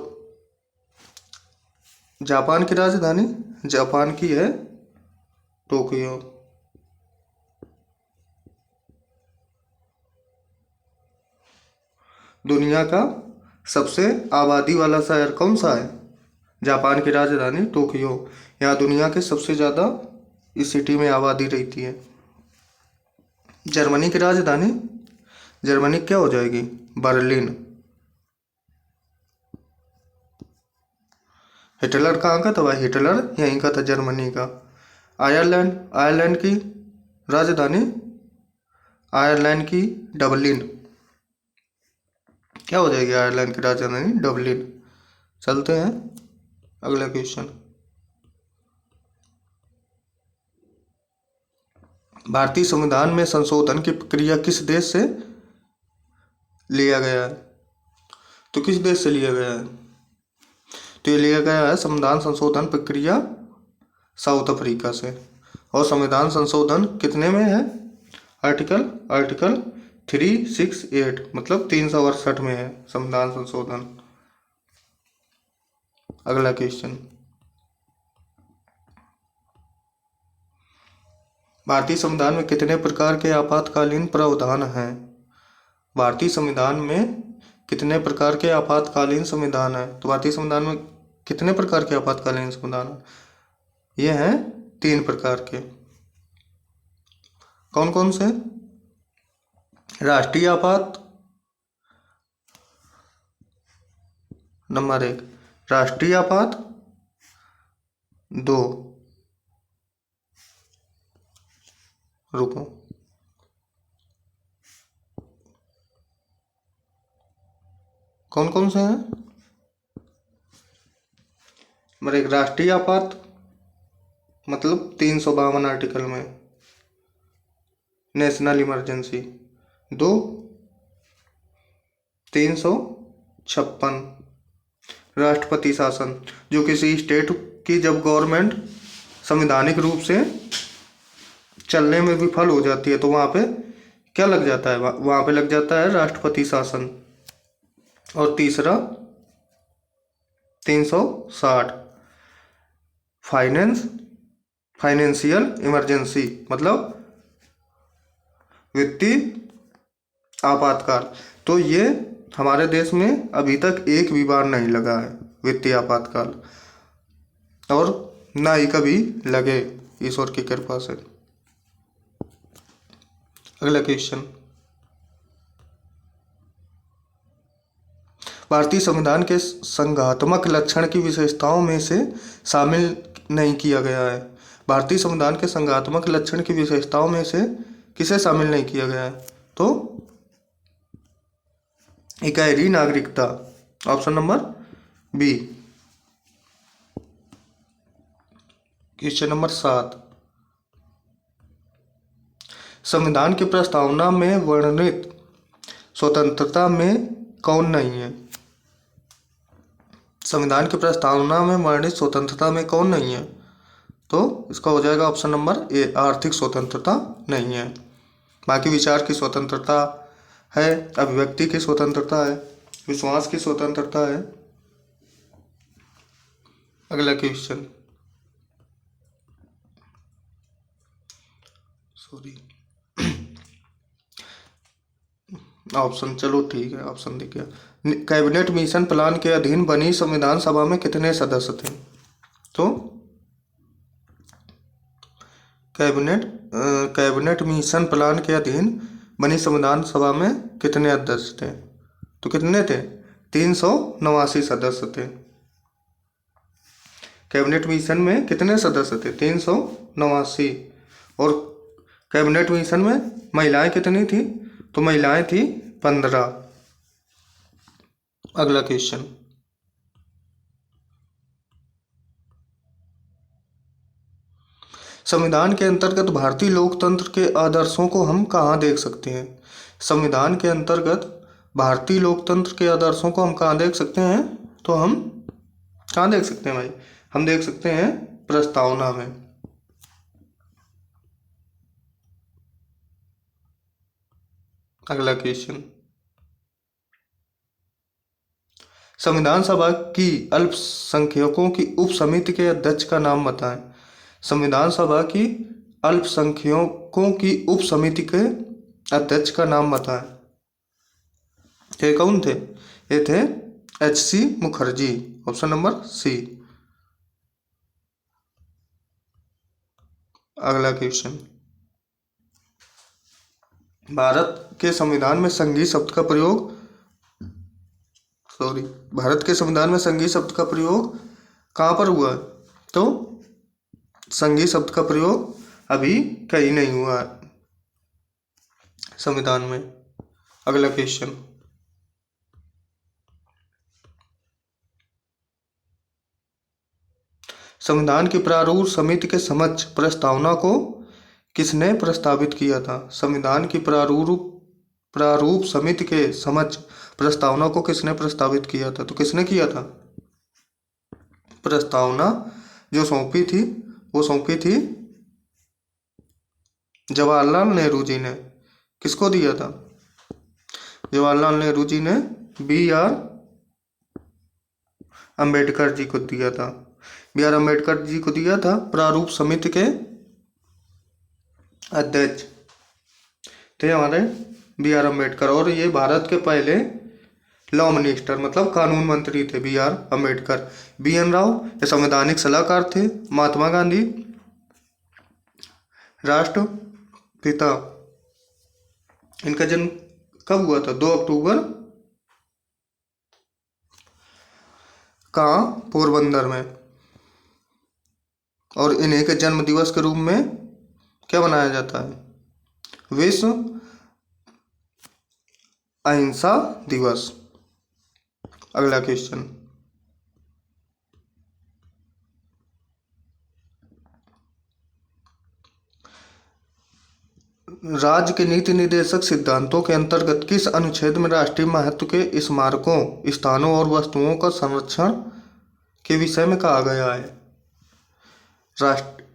जापान की राजधानी, जापान की है टोक्यो। दुनिया का सबसे आबादी वाला शहर कौन सा है? जापान की राजधानी टोक्यो। यहाँ दुनिया के सबसे ज़्यादा इस सिटी में आबादी रहती है। जर्मनी की राजधानी, जर्मनी क्या हो जाएगी? बर्लिन। हिटलर कहाँ का था भाई? हिटलर यहीं का था, जर्मनी का। आयरलैंड, आयरलैंड की राजधानी, आयरलैंड की डबलिन। क्या हो जाएगी आयरलैंड की राजधानी? डबलिन। चलते हैं अगला क्वेश्चन, भारतीय संविधान में संशोधन की प्रक्रिया किस देश से लिया गया है? तो किस देश से लिया गया है? तो ये लिया गया है संविधान संशोधन प्रक्रिया साउथ अफ्रीका से। और संविधान संशोधन कितने में है? आर्टिकल 368, मतलब 368 में है संविधान संशोधन। अगला क्वेश्चन, भारतीय संविधान में कितने प्रकार के आपातकालीन प्रावधान हैं? भारतीय संविधान में कितने प्रकार के आपातकालीन संविधान है? तो भारतीय संविधान में कितने प्रकार के आपातकालीन संविधान है? ये हैं 3 प्रकार के। कौन कौन से? राष्ट्रीय आपात, नंबर 1 राष्ट्रीय आपात, 2 रुको कौन कौन से हैं? नंबर 1 राष्ट्रीय आपात मतलब 352 आर्टिकल में नेशनल इमरजेंसी, 2 356 राष्ट्रपति शासन, जो किसी स्टेट की जब गवर्नमेंट संवैधानिक रूप से चलने में विफल हो जाती है तो वहाँ पे क्या लग जाता है? वहाँ पे लग जाता है राष्ट्रपति शासन। और तीसरा 360 फाइनेंशियल इमरजेंसी मतलब वित्तीय आपातकाल। तो ये हमारे देश में अभी तक एक भी बार नहीं लगा है वित्तीय आपातकाल, और ना ही कभी लगे ईश्वर की कृपा से। अगला क्वेश्चन, भारतीय संविधान के संघात्मक लक्षण की विशेषताओं में से शामिल नहीं किया गया है। भारतीय संविधान के संघात्मक लक्षण की विशेषताओं में से किसे शामिल नहीं किया गया है? तो इकहरी नागरिकता, option number B. Question number 7, संविधान की प्रस्तावना में वर्णित स्वतंत्रता में कौन नहीं है? संविधान की प्रस्तावना में वर्णित स्वतंत्रता में कौन नहीं है? तो इसका हो जाएगा ऑप्शन नंबर ए, आर्थिक स्वतंत्रता नहीं है। बाकी विचार की स्वतंत्रता है, अभिव्यक्ति की स्वतंत्रता है, विश्वास की स्वतंत्रता है। अगला क्वेश्चन, ऑप्शन, चलो ठीक है ऑप्शन देखिए। कैबिनेट मिशन प्लान के अधीन बनी संविधान सभा में कितने सदस्य थे? तो कैबिनेट मिशन प्लान के अधीन बनी संविधान सभा में कितने अध्यक्ष थे? तो कितने थे? 389 सदस्य थे। कैबिनेट मिशन में कितने सदस्य थे? 389। और कैबिनेट मिशन में महिलाएं कितनी थी? तो महिलाएं थी 15। अगला क्वेश्चन, संविधान के अंतर्गत भारतीय लोकतंत्र के आदर्शों को हम कहाँ देख सकते हैं? संविधान के अंतर्गत भारतीय लोकतंत्र के आदर्शों को हम कहाँ देख सकते हैं? तो हम कहाँ देख सकते हैं भाई? हम देख सकते हैं प्रस्तावना में। अगला क्वेश्चन, संविधान सभा की अल्पसंख्यकों की उप समिति के अध्यक्ष का नाम बताएं। संविधान सभा की अल्पसंख्यकों की उप समिति के अध्यक्ष का नाम बताएं। ये कौन थे? ये थे H.C. Mukherjee, option number C. अगला क्वेश्चन, भारत के संविधान में संघीय शब्द का प्रयोग भारत के संविधान में संघीय शब्द का प्रयोग कहाँ पर हुआ है? तो संघीय शब्द का प्रयोग अभी कहीं नहीं हुआ है संविधान में। अगला क्वेश्चन, संविधान की प्रारूप समिति के समक्ष प्रस्तावना को किसने प्रस्तावित किया था? संविधान की प्रारूप समिति के समक्ष प्रस्तावना को किसने प्रस्तावित किया था? तो किसने किया था? प्रस्तावना जो सौंपी थी वो सौंपी थी जवाहरलाल नेहरू जी ने। किसको दिया था? जवाहरलाल नेहरू जी ने B.R. अम्बेडकर जी को दिया था। B.R. अम्बेडकर जी को दिया था। प्रारूप समिति के अध्यक्ष थे हमारे B.R. अम्बेडकर, और ये भारत के पहले लॉ मिनिस्टर मतलब कानून मंत्री थे B.R. अम्बेडकर। B.N. राव ये संवैधानिक सलाहकार थे। महात्मा गांधी राष्ट्रपिता, इनका जन्म कब हुआ था? 2 अक्टूबर कहाँ? पोरबंदर में। और इन्हीं के जन्म दिवस के रूप में क्या मनाया जाता है? विश्व अहिंसा दिवस। अगला क्वेश्चन, राज्य के नीति निर्देशक सिद्धांतों के अंतर्गत किस अनुच्छेद में राष्ट्रीय महत्व के स्मारकों, स्थानों और वस्तुओं का संरक्षण के विषय में कहा गया है?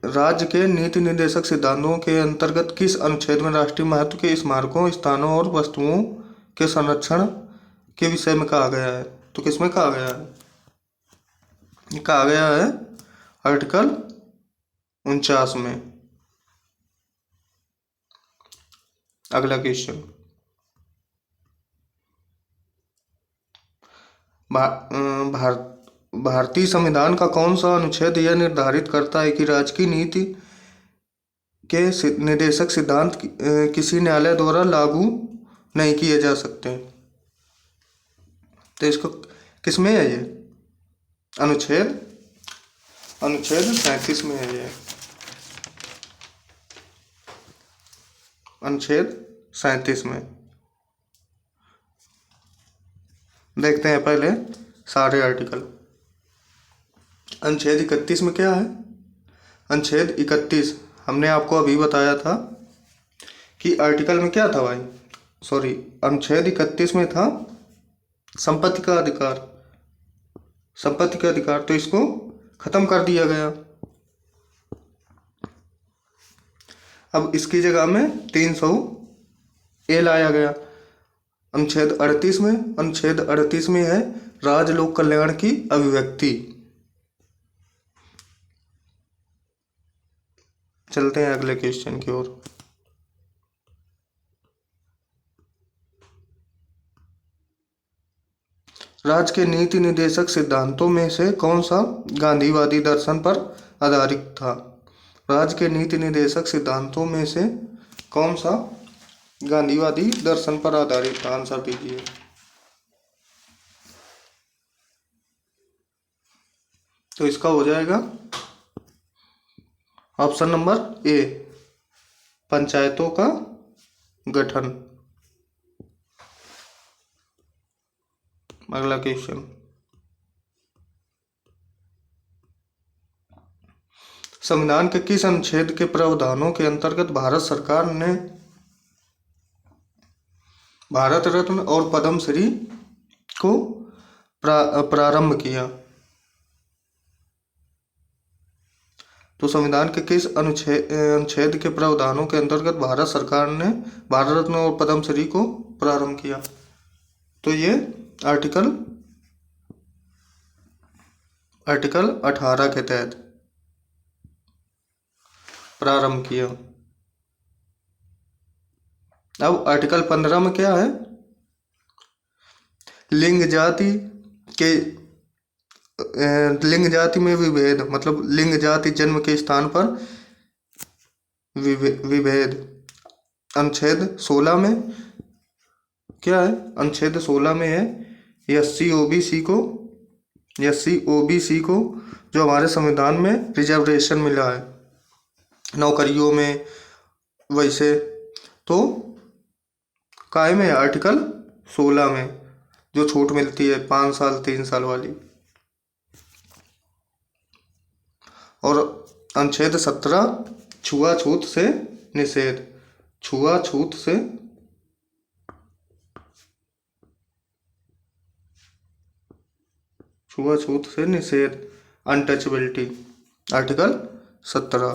राज्य के नीति निर्देशक सिद्धांतों के अंतर्गत किस अनुच्छेद में राष्ट्रीय महत्व के स्मारकों, स्थानों और वस्तुओं के संरक्षण के विषय में कहा गया है? तो किसमें कहा गया है? ये कहा गया है आर्टिकल 49 में। अगला क्वेश्चन, भारतीय संविधान का कौन सा अनुच्छेद यह निर्धारित करता है कि राज्य की नीति के निर्देशक सिद्धांत किसी न्यायालय द्वारा लागू नहीं किए जा सकते? तो इसको किसमें है ये अनुच्छेद? अनुच्छेद 37 में है ये। अनुच्छेद 37 में। देखते हैं पहले सारे आर्टिकल। अनुच्छेद 31 में क्या है? अनुच्छेद 31 हमने आपको अभी बताया था कि आर्टिकल में क्या था भाई, सॉरी, अनुच्छेद 31 में था संपत्ति का अधिकार। संपत्ति का अधिकार, तो इसको खत्म कर दिया गया। अब इसकी जगह में 300A लाया गया। अनुच्छेद 38 में, अनुच्छेद 38 में है राज्य लोक कल्याण की अभिव्यक्ति। चलते हैं अगले क्वेश्चन की ओर। राज्य के नीति निर्देशक सिद्धांतों में से कौन सा गांधीवादी दर्शन पर आधारित था? राज्य के नीति निर्देशक सिद्धांतों में से कौन सा गांधीवादी दर्शन पर आधारित था? आंसर दीजिए। तो इसका हो जाएगा ऑप्शन नंबर ए, पंचायतों का गठन। अगला क्वेश्चन, संविधान के किस अनुच्छेद के प्रावधानों के अंतर्गत भारत सरकार ने भारत रत्न और पद्मश्री को प्रारंभ किया? तो संविधान के किस अनुच्छेद के प्रावधानों के अंतर्गत भारत सरकार ने भारत रत्न और पद्मश्री को प्रारंभ किया? तो ये आर्टिकल 18 के तहत प्रारंभ किया। अब आर्टिकल 15 में क्या है? लिंग जाति में विभेद, मतलब लिंग जाति जन्म के स्थान पर विभेद। अनुच्छेद 16 में क्या है? अनुच्छेद 16 में है एससी ओबीसी को जो हमारे संविधान में रिजर्वेशन मिला है नौकरियों में, वैसे तो कायम है आर्टिकल 16 में जो छूट मिलती है 5 साल 3 साल वाली। और अनुच्छेद 17 छुआछूत से निषेध। छुआछूत से निषेध, अनटचेबिलिटी, आर्टिकल 17।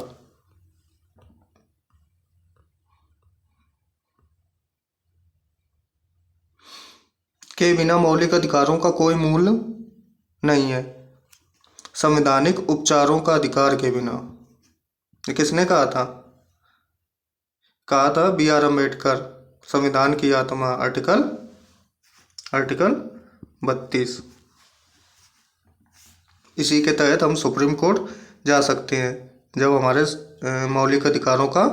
के बिना मौलिक अधिकारों का कोई मूल्य नहीं है। संवैधानिक उपचारों का अधिकार के बिना, ये किसने कहा था? बी आर अम्बेडकर, संविधान की आत्मा, आर्टिकल 32। इसी के तहत हम सुप्रीम कोर्ट जा सकते हैं जब हमारे मौलिक अधिकारों का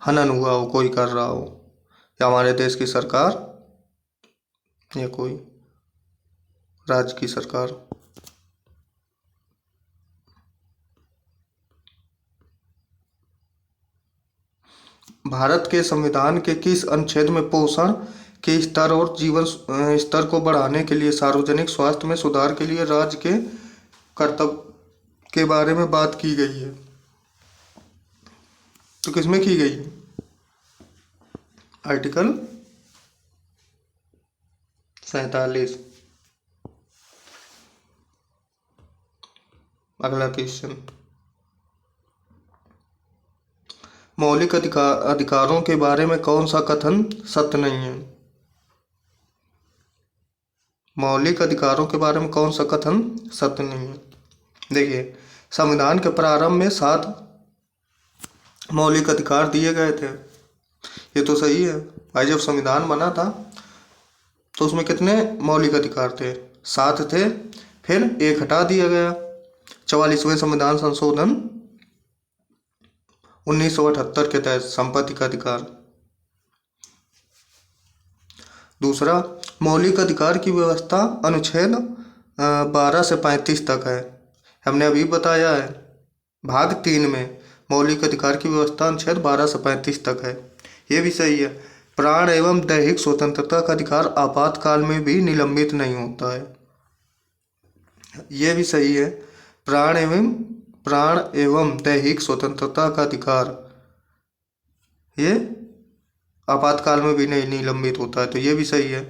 हनन हुआ हो, कोई कर रहा हो, या हमारे देश की सरकार या कोई राज्य की सरकार। भारत के संविधान के किस अनुच्छेद में पोषण के स्तर और जीवन स्तर को बढ़ाने के लिए सार्वजनिक स्वास्थ्य में सुधार के लिए राज्य के कर्तव्य के बारे में बात की गई है? तो किसमें की गई? आर्टिकल 47। अगला क्वेश्चन, मौलिक अधिकारों के बारे में कौन सा कथन सत्य नहीं है? मौलिक अधिकारों के बारे में कौन सा कथन सत्य नहीं है? देखिए, संविधान के प्रारंभ में 7 मौलिक अधिकार दिए गए थे, ये तो सही है भाई। जब संविधान बना था तो उसमें कितने मौलिक अधिकार थे? 7 थे। फिर एक हटा दिया गया 44वें संविधान संशोधन 1978 के तहत, संपत्ति का अधिकार। दूसरा, मौलिक अधिकार की व्यवस्था अनुच्छेद 12 से 35 तक है। हमने अभी बताया है भाग 3 में मौलिक अधिकार की व्यवस्था अनुच्छेद 12 से 35 तक है, ये भी सही है। प्राण एवं दैहिक स्वतंत्रता का अधिकार आपातकाल में भी निलंबित नहीं होता है, ये भी सही है। प्राण एवं दैहिक स्वतंत्रता का अधिकार ये आपातकाल में भी नहीं निलंबित होता है, तो ये भी सही है।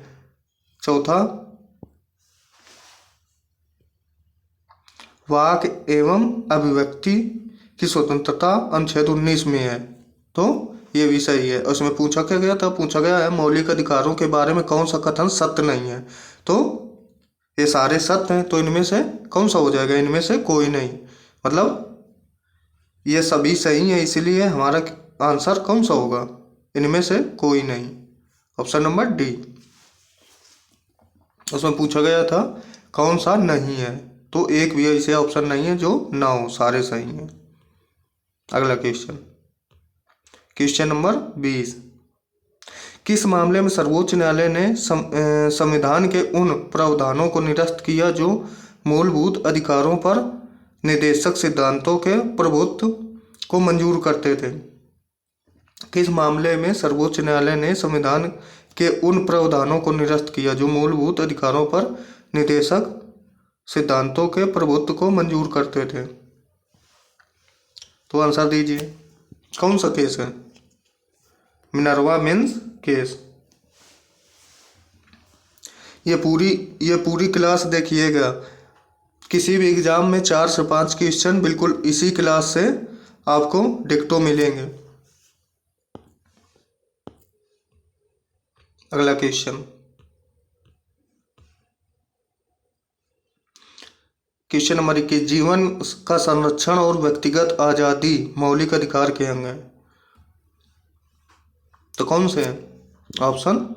चौथा, वाक एवं अभिव्यक्ति की स्वतंत्रता अनुच्छेद 19 में है, तो ये भी सही है। उसमें पूछा क्या गया था? पूछा गया है मौलिक अधिकारों के बारे में कौन सा कथन सत्य नहीं है, तो ये सारे सत्य हैं, तो इनमें से कौन सा हो जाएगा? इनमें से कोई नहीं, मतलब ये सभी सही है, इसीलिए हमारा आंसर कौन सा होगा? इनमें से कोई नहीं, ऑप्शन नंबर डी। उसमें पूछा गया था कौन सा नहीं है, तो एक भी ऐसे ऑप्शन नहीं है जो ना हो, सारे सही हैं। अगला क्वेश्चन, क्वेश्चन नंबर 20, किस मामले में सर्वोच्च न्यायालय ने संविधान के उन प्रावधानों को निरस्त किया जो मूलभूत अधिकारों पर निर्देशक सिद्धांतों के प्रभुत्व को मंजूर करते थे? किस मामले में सर्वोच्च न्यायालय ने संविधान के उन प्रावधानों को निरस्त किया जो मूलभूत अधिकारों पर निर्देशक सिद्धांतों के प्रभुत्व को मंजूर करते थे? तो आंसर दीजिए, कौन सा केस है? Minerva mince case. ये पूरी क्लास देखिएगा, किसी भी एग्जाम में 4 से 5 क्वेश्चन बिल्कुल इसी क्लास से आपको डिक्टो मिलेंगे। अगला क्वेश्चन, क्वेश्चन नंबर 21, जीवन का संरक्षण और व्यक्तिगत आजादी मौलिक अधिकार के अंग हैं, तो कौन से हैं? ऑप्शन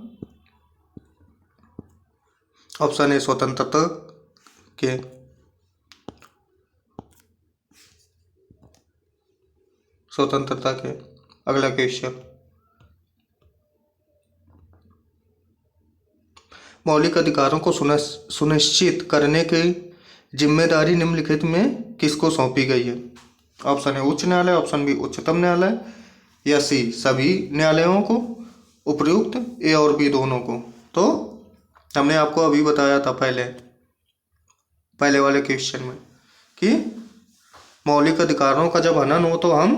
ए स्वतंत्रता के, अगला क्वेश्चन, मौलिक अधिकारों को सुनिश्चित करने की जिम्मेदारी निम्नलिखित में किसको सौंपी गई है? ऑप्शन ए उच्च न्यायालय, ऑप्शन बी उच्चतम न्यायालय, या सी सभी न्यायालयों को, उपयुक्त ए और बी दोनों को। तो हमने आपको अभी बताया था पहले वाले क्वेश्चन में कि मौलिक अधिकारों का जब हनन हो तो हम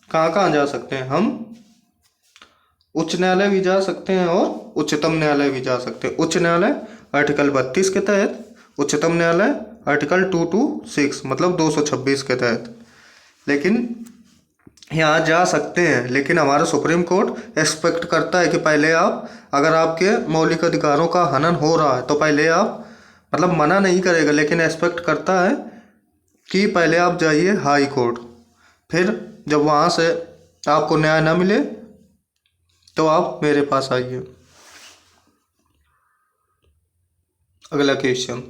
कहाँ जा सकते हैं? हम उच्च न्यायालय भी जा सकते हैं और उच्चतम न्यायालय भी जा सकते हैं। उच्च न्यायालय आर्टिकल 32 के तहत, उच्चतम न्यायालय आर्टिकल 226 मतलब 226 के तहत। लेकिन यहाँ जा सकते हैं, लेकिन हमारा सुप्रीम कोर्ट एक्सपेक्ट करता है कि पहले आप, अगर आपके मौलिक अधिकारों का हनन हो रहा है तो पहले आप, मतलब मना नहीं करेगा लेकिन एक्सपेक्ट करता है कि पहले आप जाइए हाई कोर्ट, फिर जब वहाँ से आपको न्याय ना मिले तो आप मेरे पास आइए। अगला क्वेश्चन,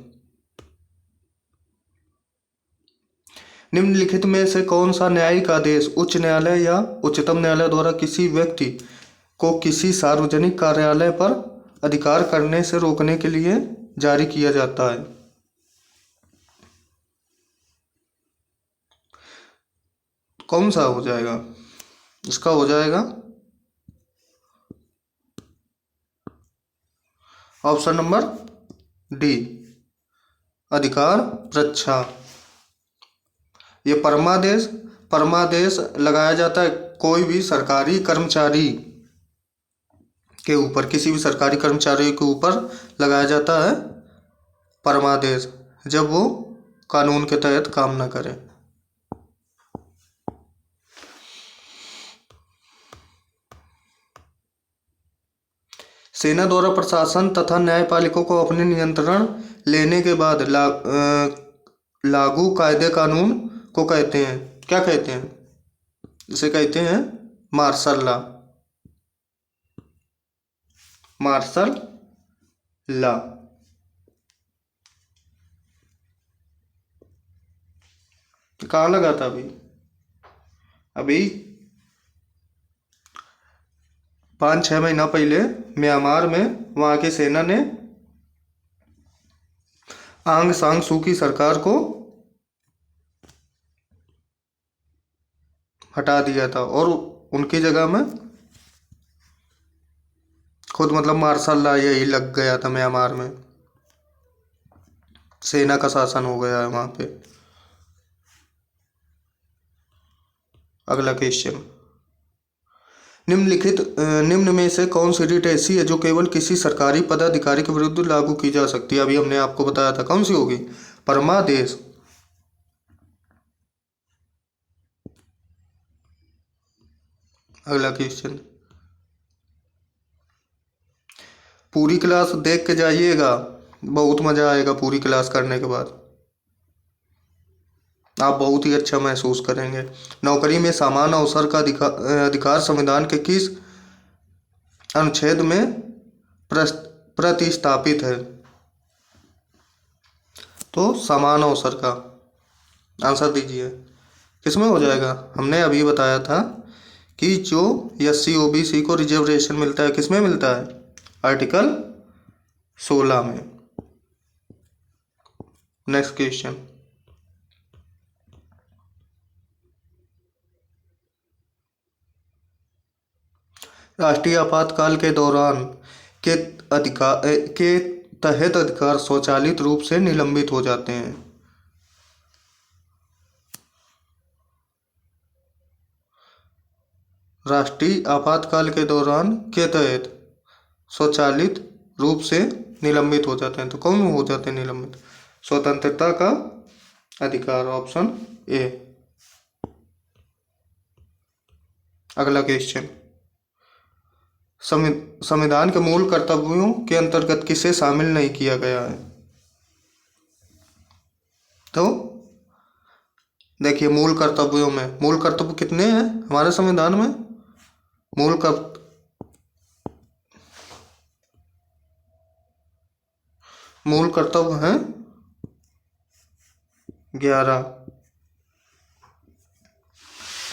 निम्नलिखित में से कौन सा न्यायिक आदेश उच्च न्यायालय या उच्चतम न्यायालय द्वारा किसी व्यक्ति को किसी सार्वजनिक कार्यालय पर अधिकार करने से रोकने के लिए जारी किया जाता है? कौन सा हो जाएगा? इसका हो जाएगा ऑप्शन नंबर डी, अधिकार रक्षा। ये परमादेश, परमादेश लगाया जाता है कोई भी सरकारी कर्मचारी के ऊपर, किसी भी सरकारी कर्मचारी के ऊपर लगाया जाता है परमादेश, जब वो कानून के तहत काम न करे। सेना द्वारा प्रशासन तथा न्यायपालिका को अपने नियंत्रण लेने के बाद लागू कायदे कानून को कहते हैं, क्या कहते हैं? इसे कहते हैं मार्शल लॉ, मार्शल लॉ। कहाँ लगा था अभी? अभी 5-6 महीना पहले म्यांमार में वहाँ की सेना ने आंग सांग सू की सरकार को हटा दिया था और उनकी जगह में खुद मतलब मार्शल लॉ यही लग गया था। म्यांमार में सेना का शासन हो गया है वहाँ पे। अगला क्वेश्चन, निम्न में से कौन सी रीट ऐसी है जो केवल किसी सरकारी पदाधिकारी के विरुद्ध लागू की जा सकती है? अभी हमने आपको बताया था, कौन सी होगी? परमादेश। अगला क्वेश्चन, पूरी क्लास देख के जाइएगा, बहुत मजा आएगा पूरी क्लास करने के बाद, आप बहुत ही अच्छा महसूस करेंगे। नौकरी में समान अवसर का अधिकार संविधान के किस अनुच्छेद में प्रतिस्थापित है? तो समान अवसर का आंसर दीजिए, किसमें हो जाएगा? हमने अभी बताया था कि जो SC OBC को रिजर्वेशन मिलता है, किसमें मिलता है? आर्टिकल 16 में। नेक्स्ट क्वेश्चन, राष्ट्रीय आपातकाल के दौरान के अधिकार के तहत अधिकार स्वचालित रूप से निलंबित हो जाते हैं। राष्ट्रीय आपातकाल के दौरान के तहत स्वचालित रूप से निलंबित हो जाते हैं, तो कौन हो जाते हैं निलंबित? स्वतंत्रता का अधिकार, ऑप्शन ए। अगला क्वेश्चन, संविधान के मूल कर्तव्यों के अंतर्गत किसे शामिल नहीं किया गया है? तो देखिए, मूल कर्तव्यों में, मूल कर्तव्य कितने हैं हमारे संविधान में? मूल कर्तव्य हैं 11।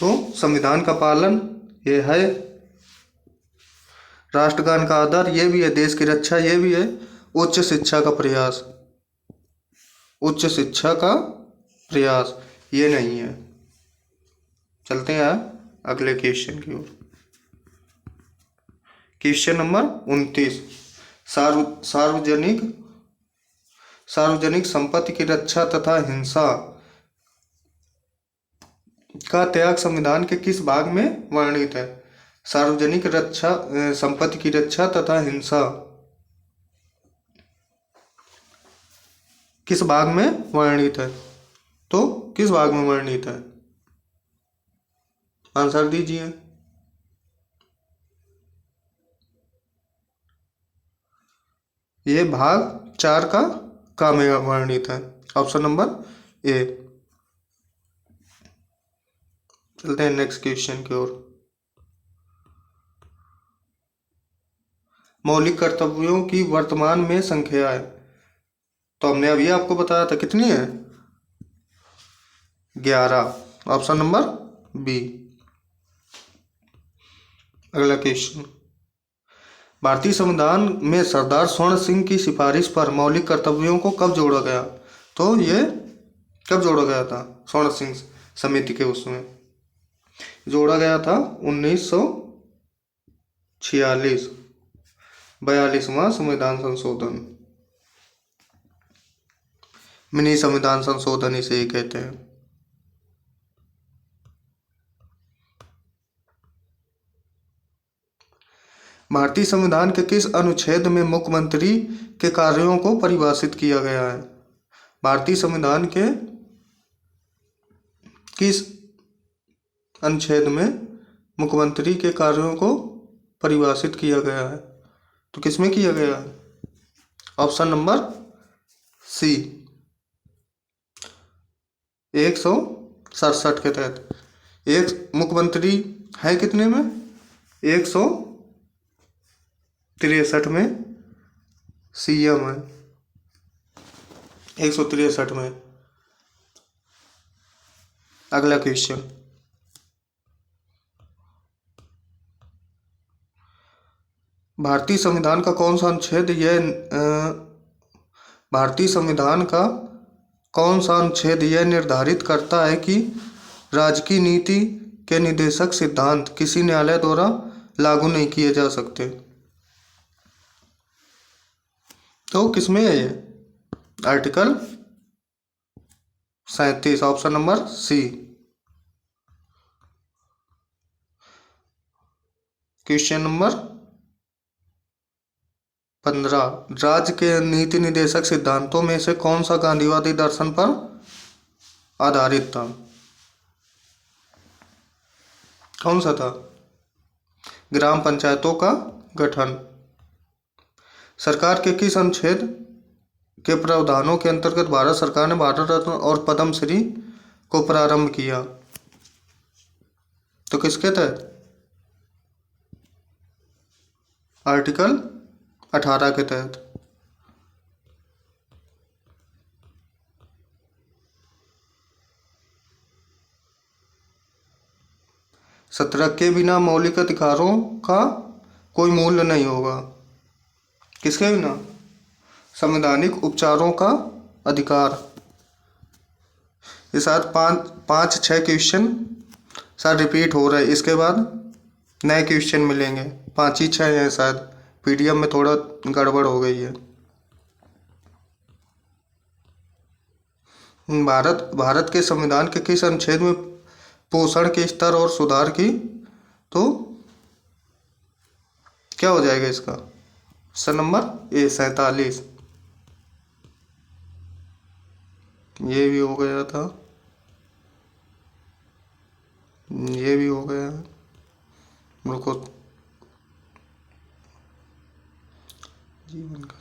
तो संविधान का पालन ये है, राष्ट्रगान का आदर ये भी है, देश की रक्षा ये भी है, उच्च शिक्षा का प्रयास, उच्च शिक्षा का प्रयास ये नहीं है। चलते हैं अगले क्वेश्चन की ओर। क्वेश्चन नंबर 29, सार्वजनिक संपत्ति की रक्षा तथा हिंसा का त्याग संविधान के किस भाग में वर्णित है? सार्वजनिक संपत्ति की रक्षा तथा हिंसा किस भाग में वर्णित है? तो किस भाग में वर्णित है? आंसर दीजिए। ये भाग 4 का में वर्णित है, ऑप्शन नंबर ए। चलते हैं नेक्स्ट क्वेश्चन की ओर। मौलिक कर्तव्यों की वर्तमान में संख्या है, तो हमने अभी आपको बताया था, कितनी है? 11, ऑप्शन नंबर बी। अगला क्वेश्चन, भारतीय संविधान में सरदार स्वर्ण सिंह की सिफारिश पर मौलिक कर्तव्यों को कब जोड़ा गया? तो ये कब जोड़ा गया था? स्वर्ण सिंह समिति के उसमें जोड़ा गया था 1946। 42वां संविधान संशोधन, मिनी संविधान संशोधन इसे ही कहते हैं। भारतीय संविधान के किस अनुच्छेद में मुख्यमंत्री के कार्यों को परिभाषित किया गया है? भारतीय संविधान के किस अनुच्छेद में मुख्यमंत्री के कार्यों को परिभाषित किया गया है? तो किसमें किया गया है? ऑप्शन नंबर सी, 167 के तहत। एक मुख्यमंत्री है कितने में? 163 में सीएम है, 163 में। अगला क्वेश्चन, भारतीय संविधान का कौन सा अनुच्छेद भारतीय संविधान का कौन सा अनुच्छेद यह निर्धारित करता है कि राजकीय नीति के निर्देशक सिद्धांत किसी न्यायालय द्वारा लागू नहीं किए जा सकते? तो किसमें है ये? Article 37, option number C. Question number 15, राज्य के नीति निर्देशक सिद्धांतों में से कौन सा गांधीवादी दर्शन पर आधारित था? कौन सा था? ग्राम पंचायतों का गठन। सरकार के किस अनुच्छेद के प्रावधानों के अंतर्गत भारत सरकार ने भारत रत्न और पद्म श्री को प्रारंभ किया? तो किसके तहत? आर्टिकल 18 के तहत। सत्रह के बिना मौलिक अधिकारों का कोई मूल्य नहीं होगा। किसके बिना? संवैधानिक उपचारों का अधिकार। ये साथ पाँच छः क्वेश्चन शायद रिपीट हो रहे, इसके बाद नए क्वेश्चन मिलेंगे। 5 ही 6 हैं शायद, पीडीएफ में थोड़ा गड़बड़ हो गई है। भारत के संविधान के किस अनुच्छेद में पोषण के स्तर और सुधार की, तो क्या हो जाएगा इसका? ऑप्शन नंबर ए, 47। ये भी हो गया था, ये भी हो गया है। रुको, जीवन का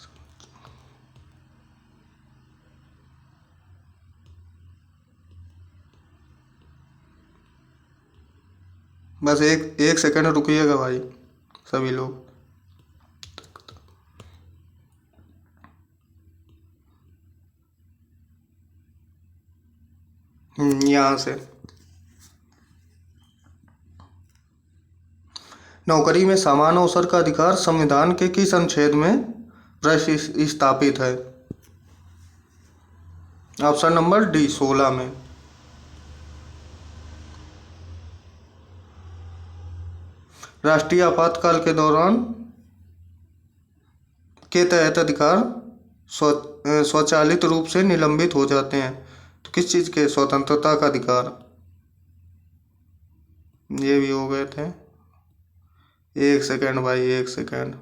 बस एक सेकंड रुकिएगा भाई सभी लोग। यहाँ से नौकरी में समान अवसर का अधिकार संविधान के किस अनुच्छेद में प्रस्तावित है? ऑप्शन नंबर डी, 16 में। राष्ट्रीय आपातकाल के दौरान के तहत अधिकार स्वचालित रूप से निलंबित हो जाते हैं। तो किस चीज़ के? स्वतंत्रता का अधिकार। ये भी हो गए थे। एक सेकंड भाई, एक सेकंड,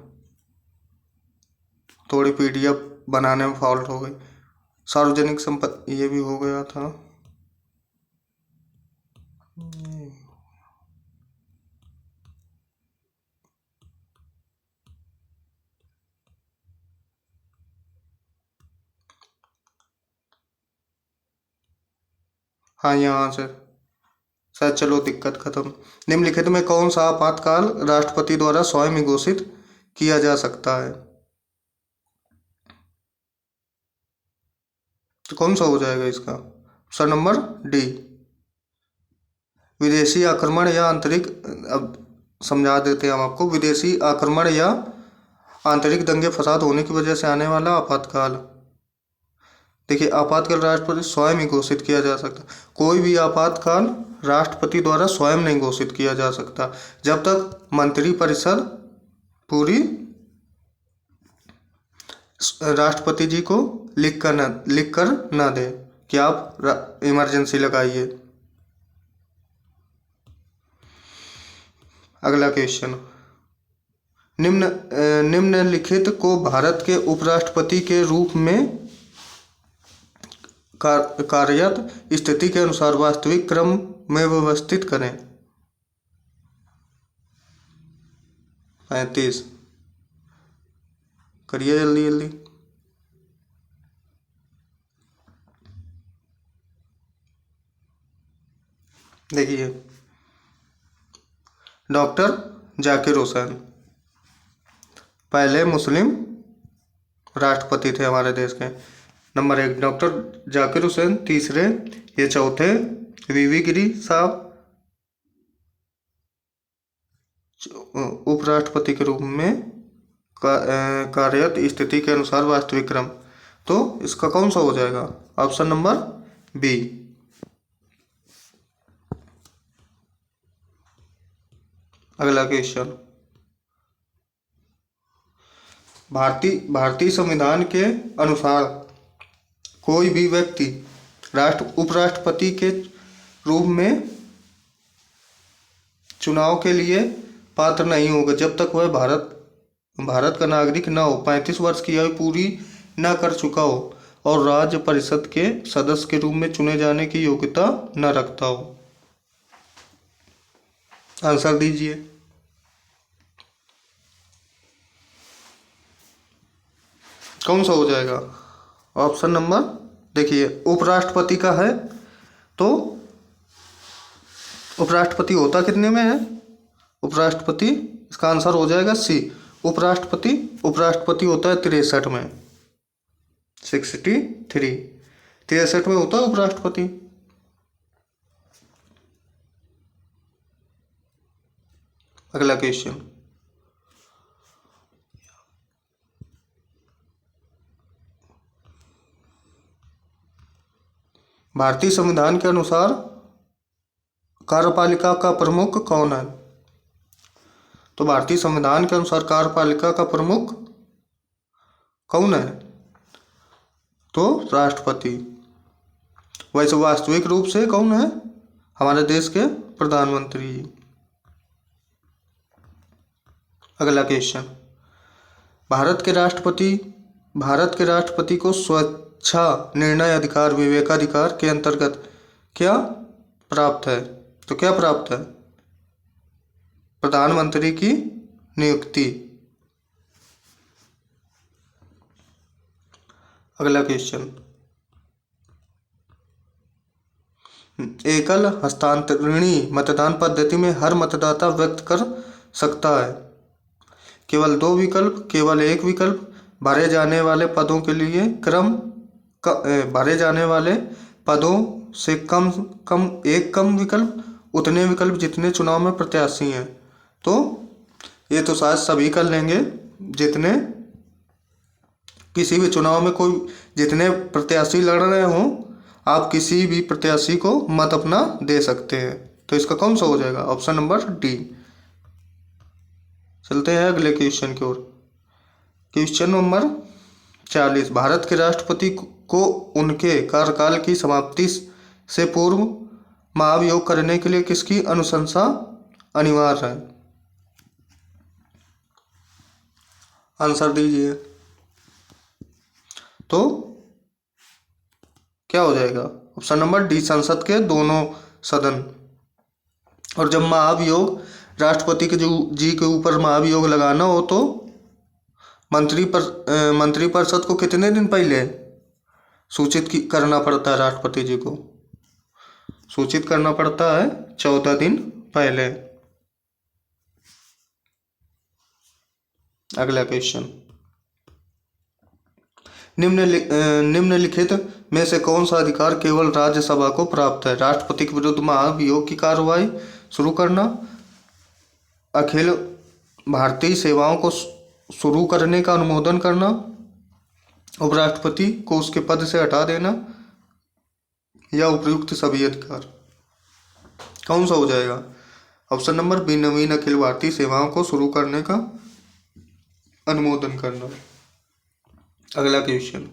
थोड़ी पीडीएफ बनाने में फॉल्ट हो गई। सार्वजनिक संपत्ति, ये भी हो गया था। हाँ, यहाँ से शायद, चलो दिक्कत खत्म। निम्नलिखित में कौन सा आपातकाल राष्ट्रपति द्वारा स्वयं घोषित किया जा सकता है? तो कौन सा हो जाएगा इसका? ऑप्शन नंबर डी, विदेशी आक्रमण या आंतरिक, अब समझा देते हैं हम आपको। विदेशी आक्रमण या आंतरिक दंगे फसाद होने की वजह से आने वाला आपातकाल। देखिए, आपातकाल राष्ट्रपति स्वयं ही घोषित किया जा सकता। कोई भी आपातकाल राष्ट्रपति द्वारा स्वयं नहीं घोषित किया जा सकता जब तक मंत्रिपरिषद पूरी राष्ट्रपति जी को लिख कर ना दे कि आप इमरजेंसी लगाइए। अगला क्वेश्चन, निम्नलिखित को भारत के उपराष्ट्रपति के रूप में कार्यरत स्थिति के अनुसार वास्तविक क्रम में व्यवस्थित करें। 35, करिए जल्दी जल्दी। देखिए, डॉक्टर जाकिर हुसैन पहले मुस्लिम राष्ट्रपति थे हमारे देश के। नंबर 1 डॉक्टर जाकिर हुसैन, तीसरे ये चौथे वीवी गिरी साहब उपराष्ट्रपति के रूप में कार्यरत स्थिति के अनुसार वास्तविक क्रम। तो इसका कौन सा हो जाएगा? Option number B. अगला क्वेश्चन, भारतीय संविधान के अनुसार कोई भी व्यक्ति उपराष्ट्रपति के रूप में चुनाव के लिए पात्र नहीं होगा जब तक वह भारत का नागरिक न हो, 35 वर्ष की आयु पूरी न कर चुका हो और राज्य परिषद के सदस्य के रूप में चुने जाने की योग्यता न रखता हो। आंसर दीजिए। कौन सा हो जाएगा? ऑप्शन नंबर, देखिए उपराष्ट्रपति का है तो उपराष्ट्रपति होता कितने में है? उपराष्ट्रपति, इसका आंसर हो जाएगा सी। उपराष्ट्रपति होता है 63 में, 63 में होता है उपराष्ट्रपति। अगला क्वेश्चन, भारतीय संविधान के अनुसार कार्यपालिका का प्रमुख कौन है? तो भारतीय संविधान के अनुसार कार्यपालिका का प्रमुख कौन है? तो राष्ट्रपति। वैसे वास्तविक रूप से कौन है? हमारे देश के प्रधानमंत्री। अगला क्वेश्चन, भारत के राष्ट्रपति को स्वेच्छा निर्णय अधिकार विवेकाधिकार के अंतर्गत क्या प्राप्त है? तो क्या प्राप्त है? प्रधानमंत्री की नियुक्ति। अगला क्वेश्चन, एकल हस्तांतरणी मतदान पद्धति में हर मतदाता व्यक्त कर सकता है केवल 2 विकल्प, केवल 1 विकल्प, भरे जाने वाले पदों के लिए भरे जाने वाले पदों से कम विकल्प, उतने विकल्प जितने चुनाव में प्रत्याशी हैं। तो ये तो शायद सभी कर लेंगे, जितने किसी भी चुनाव में जितने प्रत्याशी लड़ रहे हों, आप किसी भी प्रत्याशी को मत अपना दे सकते हैं। तो इसका कौन सा हो जाएगा? Option number D. चलते हैं अगले क्वेश्चन की ओर। क्वेश्चन नंबर 40, भारत के राष्ट्रपति को उनके कार्यकाल की समाप्ति से पूर्व महाभियोग करने के लिए किसकी अनुशंसा अनिवार्य है? आंसर दीजिए। तो क्या हो जाएगा? ऑप्शन नंबर डी, संसद के दोनों सदन। और जब महाभियोग राष्ट्रपति के जी के ऊपर महाभियोग लगाना हो तो मंत्रिपरिषद को कितने दिन पहले सूचित करना पड़ता है? राष्ट्रपति जी को सूचित करना पड़ता है 14 दिन पहले। अगला क्वेश्चन, निम्नलिखित में से कौन सा अधिकार केवल राज्यसभा को प्राप्त है? राष्ट्रपति के विरुद्ध महाभियोग की कार्रवाई शुरू करना, अखिल भारतीय सेवाओं को शुरू करने का अनुमोदन करना, उपराष्ट्रपति को उसके पद से हटा देना, या उपयुक्त सभी अधिकार। कौन सा हो जाएगा? ऑप्शन नंबर बी, नवीन अखिल भारतीय सेवाओं को शुरू करने का अनुमोदन करना। अगला क्वेश्चन,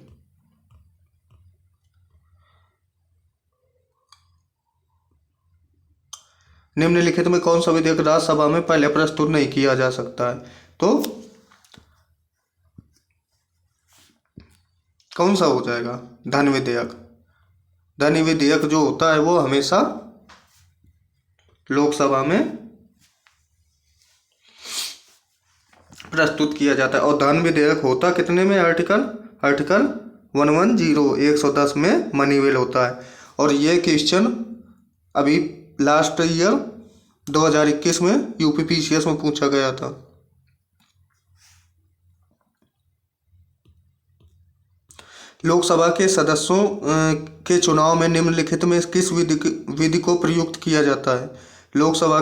निम्नलिखित में कौन सा विधेयक राज्यसभा में पहले प्रस्तुत नहीं किया जा सकता है? तो कौन सा हो जाएगा? धन विधेयक। धन विधेयक जो होता है वो हमेशा लोकसभा में प्रस्तुत किया जाता है। और धन विधेयक होता कितने में? आर्टिकल 110 110 में मनीवेल होता है। और ये क्वेश्चन अभी लास्ट ईयर 2021 में यूपीपीसीएस में पूछा गया था। लोकसभा के सदस्यों के चुनाव में निम्नलिखित में किस विधि को प्रयुक्त किया जाता है? लोकसभा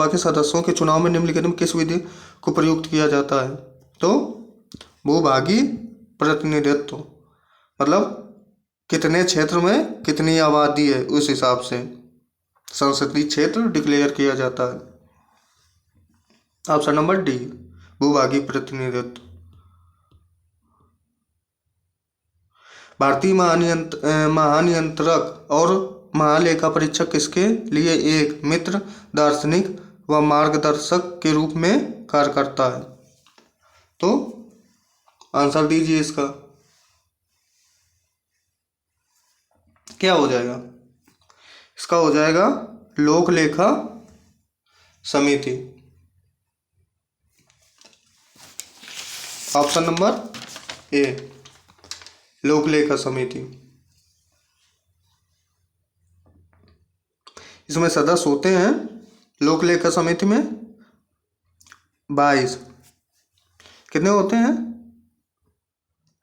के सदस्यों के चुनाव में निम्नलिखित में किस विधि को प्रयुक्त किया जाता है? तो भूभागी प्रतिनिधित्व, मतलब कितने क्षेत्र में कितनी आबादी है उस हिसाब से संसदीय क्षेत्र डिक्लेयर किया जाता है। ऑप्शन नंबर डी, भूभागी प्रतिनिधित्व। भारतीय महानियंत्रक और महालेखा परीक्षक किसके लिए एक मित्र, दार्शनिक व मार्गदर्शक के रूप में कार्य करता है? तो आंसर दीजिए इसका, क्या हो जाएगा? इसका हो जाएगा लोक लेखा समिति। ऑप्शन नंबर ए, लोक लेखा समिति। इसमें सदस्य होते हैं लोक लेखा समिति में 22। कितने होते हैं?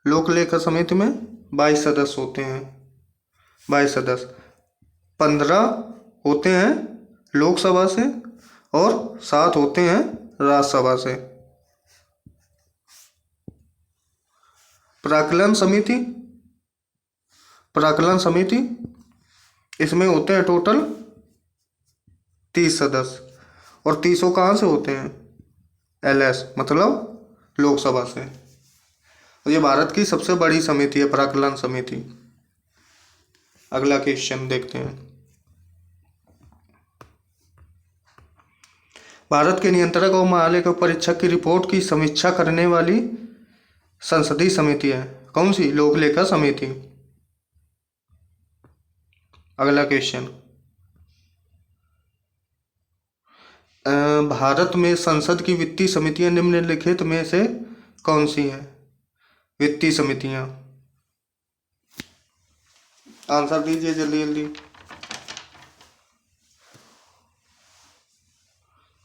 लोक लेखा समिति में 22 सदस्य होते हैं। 22 सदस्य, 15 होते हैं लोकसभा से और 7 होते हैं राज्यसभा से। प्राक्कलन समिति इसमें होते हैं टोटल 30 सदस्य। और 30 कहाँ से होते हैं? एलएस, मतलब लोकसभा से। और ये भारत की सबसे बड़ी समिति है प्राक्कलन समिति। अगला क्वेश्चन देखते हैं। भारत के नियंत्रक और महालेखा परीक्षक की रिपोर्ट की समीक्षा करने वाली संसदीय समिति है कौन सी? लोक लेखा समिति। अगला क्वेश्चन, भारत में संसद की वित्तीय समितियां निम्नलिखित में से कौन सी हैं? वित्तीय समितियां, आंसर दीजिए जल्दी जल्दी।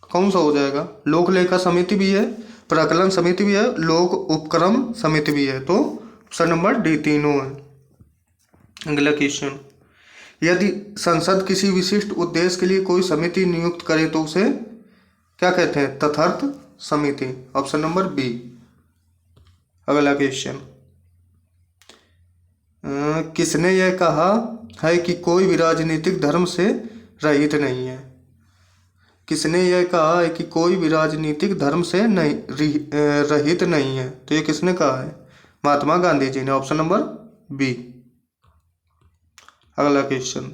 कौन सा हो जाएगा? लोक लेखा समिति भी है, प्राक्कलन समिति भी है, लोक उपक्रम समिति भी है। तो ऑप्शन नंबर डी तीनों है। अगला क्वेश्चन, यदि संसद किसी विशिष्ट उद्देश्य के लिए कोई समिति नियुक्त करे तो उसे क्या कहते हैं? तदर्थ समिति। Option number B. अगला क्वेश्चन, किसने यह कहा है कि कोई भी राजनीतिक धर्म से रहित नहीं है? किसने यह कहा है कि कोई भी राजनीतिक धर्म से रहित नहीं है? तो ये किसने कहा है? महात्मा गांधी जी ने। Option number B. अगला क्वेश्चन,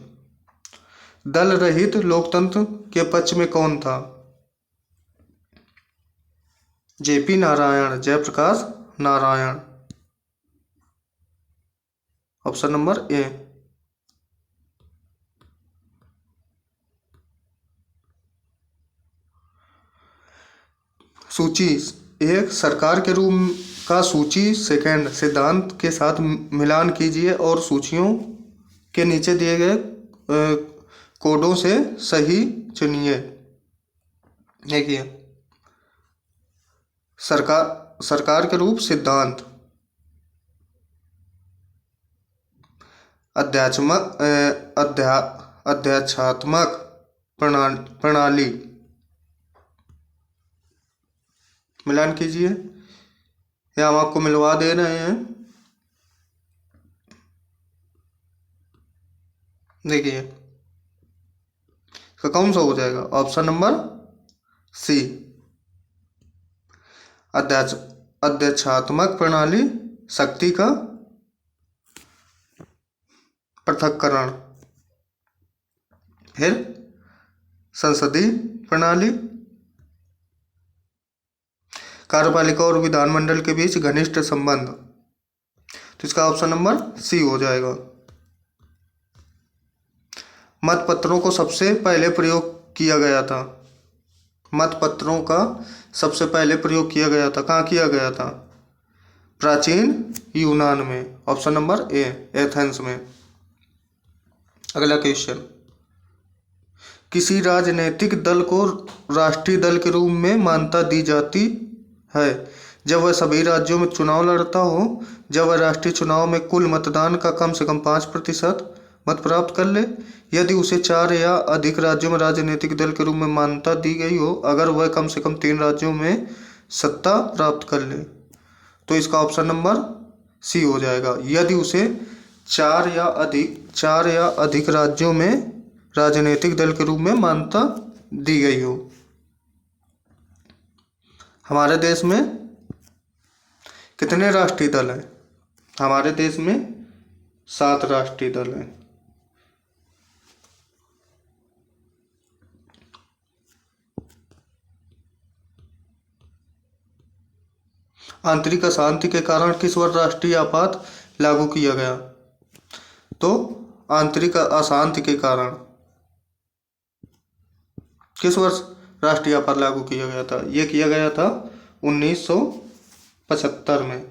दल रहित लोकतंत्र के पक्ष में कौन था? JP Narayan, Jayaprakash Narayan. Option number A. सूची एक, सरकार के रूप का सूची सेकंड, सिद्धांत के साथ मिलान कीजिए और सूचियों के नीचे दिए गए कोडों से सही चुनिए। देखिए, सरकार के रूप सिद्धांत, अध्यात्मक प्रणाली, मिलान कीजिए या हम आपको मिलवा दे रहे हैं। देखिए तो कौन सा हो जाएगा? ऑप्शन नंबर सी, अध्यक्षात्मक प्रणाली, शक्ति का पृथक्करण। फिर संसदीय प्रणाली, कार्यपालिका और विधानमंडल के बीच घनिष्ठ संबंध। तो इसका ऑप्शन नंबर सी हो जाएगा। मतपत्रों को सबसे पहले प्रयोग किया गया था। मतपत्रों का सबसे पहले प्रयोग किया गया था, कहाँ किया गया था? प्राचीन यूनान में। ऑप्शन नंबर ए, एथेंस में। अगला क्वेश्चन, किसी राजनीतिक दल को राष्ट्रीय दल के रूप में मान्यता दी जाती है जब वह सभी राज्यों में चुनाव लड़ता हो, जब वह राष्ट्रीय चुनाव में कुल मतदान का कम से कम 5% मत प्राप्त कर ले, यदि उसे 4 या अधिक राज्यों में राजनीतिक दल के रूप में मान्यता दी गई हो, अगर वह कम से कम 3 राज्यों में सत्ता प्राप्त कर ले। तो इसका ऑप्शन नंबर सी हो जाएगा। यदि उसे 4 या अधिक राज्यों में राजनीतिक दल के रूप में मान्यता दी गई हो। हमारे देश में कितने राष्ट्रीय दल हैं? हमारे देश में 7 राष्ट्रीय दल हैं। आंतरिक अशांति के कारण किस वर्ष राष्ट्रीय आपात लागू किया गया? तो आंतरिक अशांति के कारण किस वर्ष राष्ट्रीय आपात लागू किया गया था? यह किया गया था 1975 में।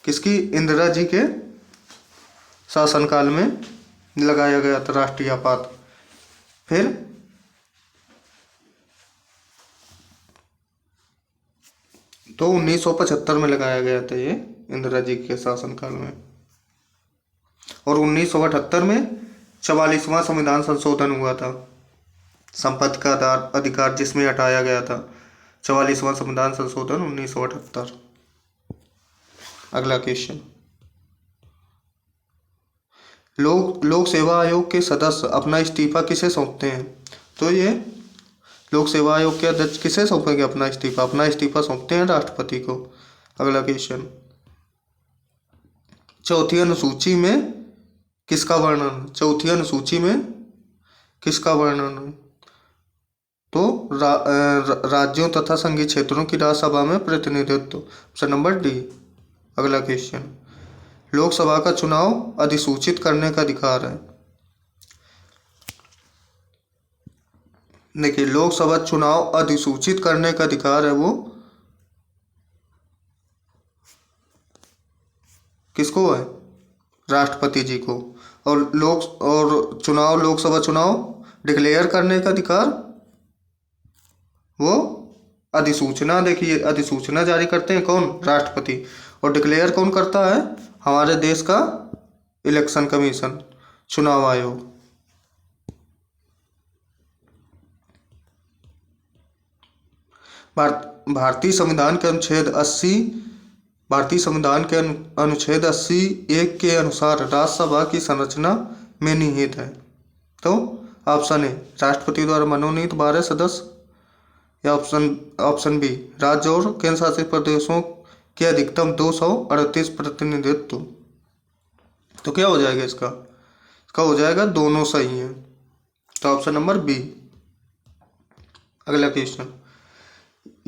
किसकी? इंदिरा जी के शासनकाल में लगाया गया था राष्ट्रीय आपात। फिर तो 1975 में लगाया गया था ये, इंदिरा जी के शासनकाल में। और 1978 में 44वां संविधान संशोधन हुआ था, संपत्ति का अधिकार जिसमें हटाया गया था। 44वां संविधान संशोधन 1978। अगला क्वेश्चन, लोक सेवा आयोग के सदस्य अपना इस्तीफा किसे सौंपते हैं? तो ये लोक सेवा आयोग के अध्यक्ष किसे सौंपेंगे अपना इस्तीफा? अपना इस्तीफा सौंपते हैं राष्ट्रपति को। अगला क्वेश्चन, चौथी अनुसूची में किसका वर्णन? चौथी अनुसूची में किसका वर्णन? तो राज्यों तथा संघीय क्षेत्रों की राज्यसभा में प्रतिनिधित्व। Option number D. अगला क्वेश्चन, लोकसभा का चुनाव अधिसूचित करने का अधिकार है। देखिए, लोकसभा चुनाव अधिसूचित करने का अधिकार है वो किसको है? राष्ट्रपति जी को। और लोकसभा चुनाव डिक्लेयर करने का अधिकार वो अधिसूचना, देखिए अधिसूचना जारी करते हैं कौन? राष्ट्रपति। और डिक्लेयर कौन करता है? हमारे देश का इलेक्शन कमीशन, चुनाव आयोग। भारतीय संविधान के अनुच्छेद 80(1) के अनुसार राज्यसभा की संरचना में निहित है। तो ऑप्शन ए, राष्ट्रपति द्वारा मनोनीत 12 सदस्य, या ऑप्शन बी, राज्य और केंद्र शासित प्रदेशों के अधिकतम 238 प्रतिनिधित्व। तो क्या हो जाएगा इसका? हो जाएगा दोनों सही है। तो ऑप्शन नंबर बी। अगला क्वेश्चन,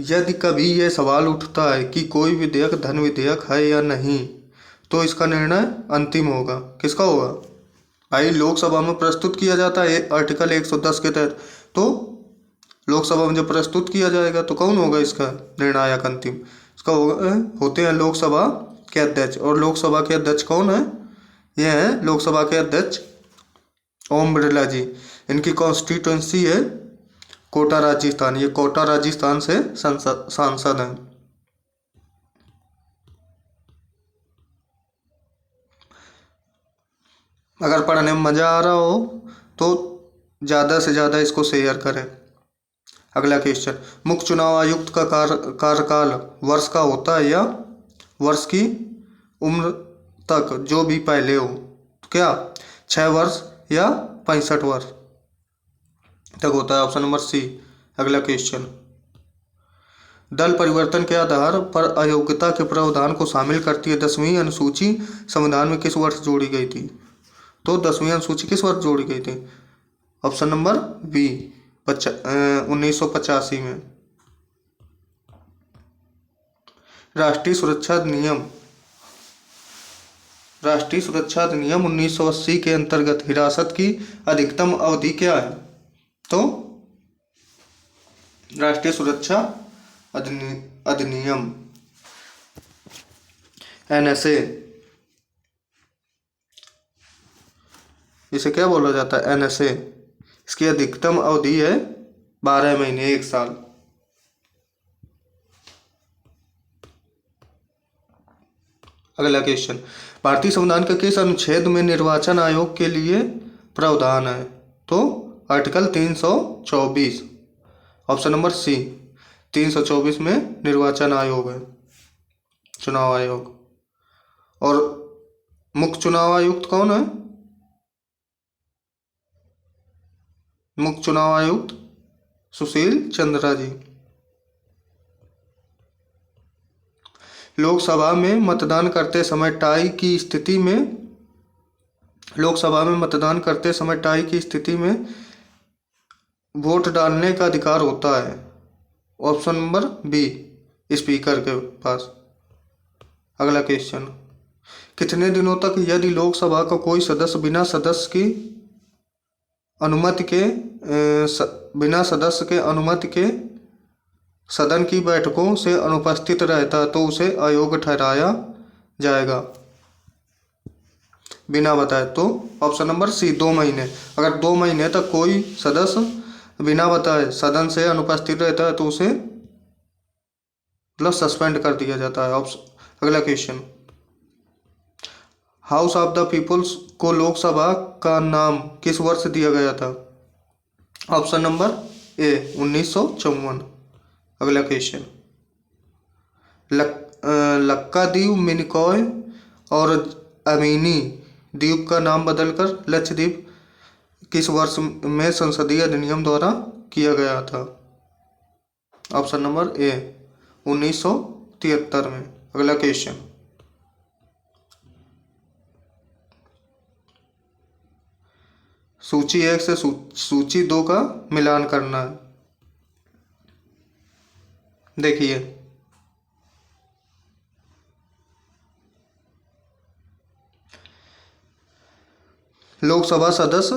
यदि कभी यह सवाल उठता है कि कोई विधेयक धन विधेयक है या नहीं, तो इसका निर्णय अंतिम होगा। किसका होगा? भाई लोकसभा में प्रस्तुत किया जाता है आर्टिकल 110 के तहत, तो लोकसभा में जब प्रस्तुत किया जाएगा तो कौन होगा इसका निर्णायक अंतिम? इसका होते हैं लोकसभा के अध्यक्ष। और लोकसभा के अध्यक्ष कौन है? ये हैं लोकसभा के अध्यक्ष ओम बिरला जी। इनकी कॉन्स्टिट्यूंसी है कोटा राजस्थान। ये कोटा राजस्थान से सांसद हैं। अगर पढ़ने में मज़ा आ रहा हो तो ज़्यादा से ज़्यादा इसको शेयर करें। अगला क्वेश्चन, मुख्य चुनाव आयुक्त का कार्यकाल वर्ष का होता है या वर्ष की उम्र तक जो भी पहले हो? क्या 6 वर्ष या 65 वर्ष तक होता है? Option number C. अगला क्वेश्चन, दल परिवर्तन के आधार पर अयोग्यता के प्रावधान को शामिल करती है। 10वीं अनुसूची संविधान में किस वर्ष जोड़ी गई थी? तो 10वीं अनुसूची किस वर्ष जोड़ी गई थी? ऑप्शन नंबर बी 1985 में। राष्ट्रीय सुरक्षा अधिनियम 1980 के अंतर्गत हिरासत की अधिकतम अवधि क्या है? तो राष्ट्रीय सुरक्षा अधिनियम NSA, इसे क्या बोला जाता है? NSA। इसकी अधिकतम अवधि है 12 महीने, 1 साल। अगला क्वेश्चन, भारतीय संविधान के किस अनुच्छेद में निर्वाचन आयोग के लिए प्रावधान है? तो आर्टिकल 324, ऑप्शन नंबर सी 324 में निर्वाचन आयोग है, चुनाव आयोग। और मुख्य चुनाव आयुक्त कौन है? मुख्य चुनाव आयुक्त सुशील चंद्रा जी। लोकसभा में मतदान करते समय टाई की स्थिति में वोट डालने का अधिकार होता है। ऑप्शन नंबर बी स्पीकर के पास। अगला क्वेश्चन, कितने दिनों तक यदि लोकसभा का कोई सदस्य बिना सदस्य के अनुमति के सदन की बैठकों से अनुपस्थित रहता तो उसे अयोग्य ठहराया जाएगा बिना बताए? तो ऑप्शन नंबर सी 2 महीने। अगर 2 महीने तक कोई सदस्य बिना बताए सदन से अनुपस्थित रहता है तो उसे मतलब सस्पेंड कर दिया जाता है। अगला question, house of the peoples को लोकसभा का नाम किस वर्ष दिया गया था? Option number A 1954। अगला क्वेश्चन, लक्काद्वीप, मिनिकॉय और अमीनी द्वीप का नाम बदलकर लक्षद्वीप किस वर्ष में संसदीय अधिनियम द्वारा किया गया था? ऑप्शन नंबर ए 1973 में। अगला क्वेश्चन, सूची 1 से सूची 2 का मिलान करना है। देखिए, लोकसभा सदस्य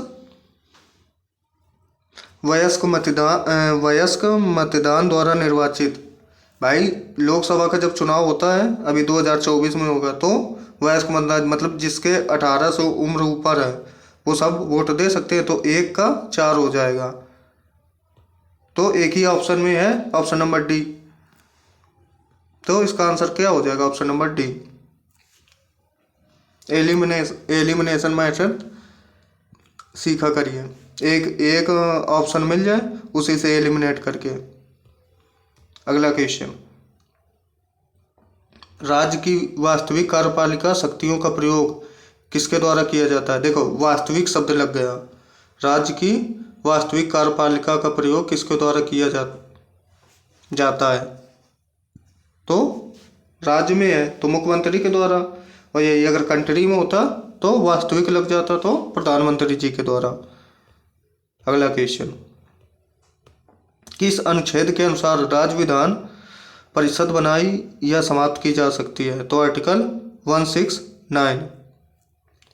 वयस्क मतदान द्वारा निर्वाचित। भाई, लोकसभा का जब चुनाव होता है, अभी 2024 में होगा, तो वयस्क मतदान मतलब जिसके 18 से उम्र ऊपर है वो सब वोट दे सकते हैं। तो 1 का 4 हो जाएगा। तो एक ही ऑप्शन में है, ऑप्शन नंबर डी। तो इसका आंसर क्या हो जाएगा? Option number D. Elimination method सीखा करिए, एक ऑप्शन मिल जाए उसी से एलिमिनेट करके। अगला क्वेश्चन, राज्य की वास्तविक कार्यपालिका शक्तियों का प्रयोग किसके द्वारा किया जाता है? देखो, वास्तविक शब्द लग गया। राज्य की वास्तविक कार्यपालिका का प्रयोग किसके द्वारा किया जाता है? तो राज्य में है तो मुख्यमंत्री के द्वारा, और यही अगर कंट्री में होता तो वास्तविक लग जाता तो प्रधानमंत्री जी के द्वारा। अगला क्वेश्चन, किस अनुच्छेद के अनुसार राज्य विधान परिषद बनाई या समाप्त की जा सकती है? तो आर्टिकल 169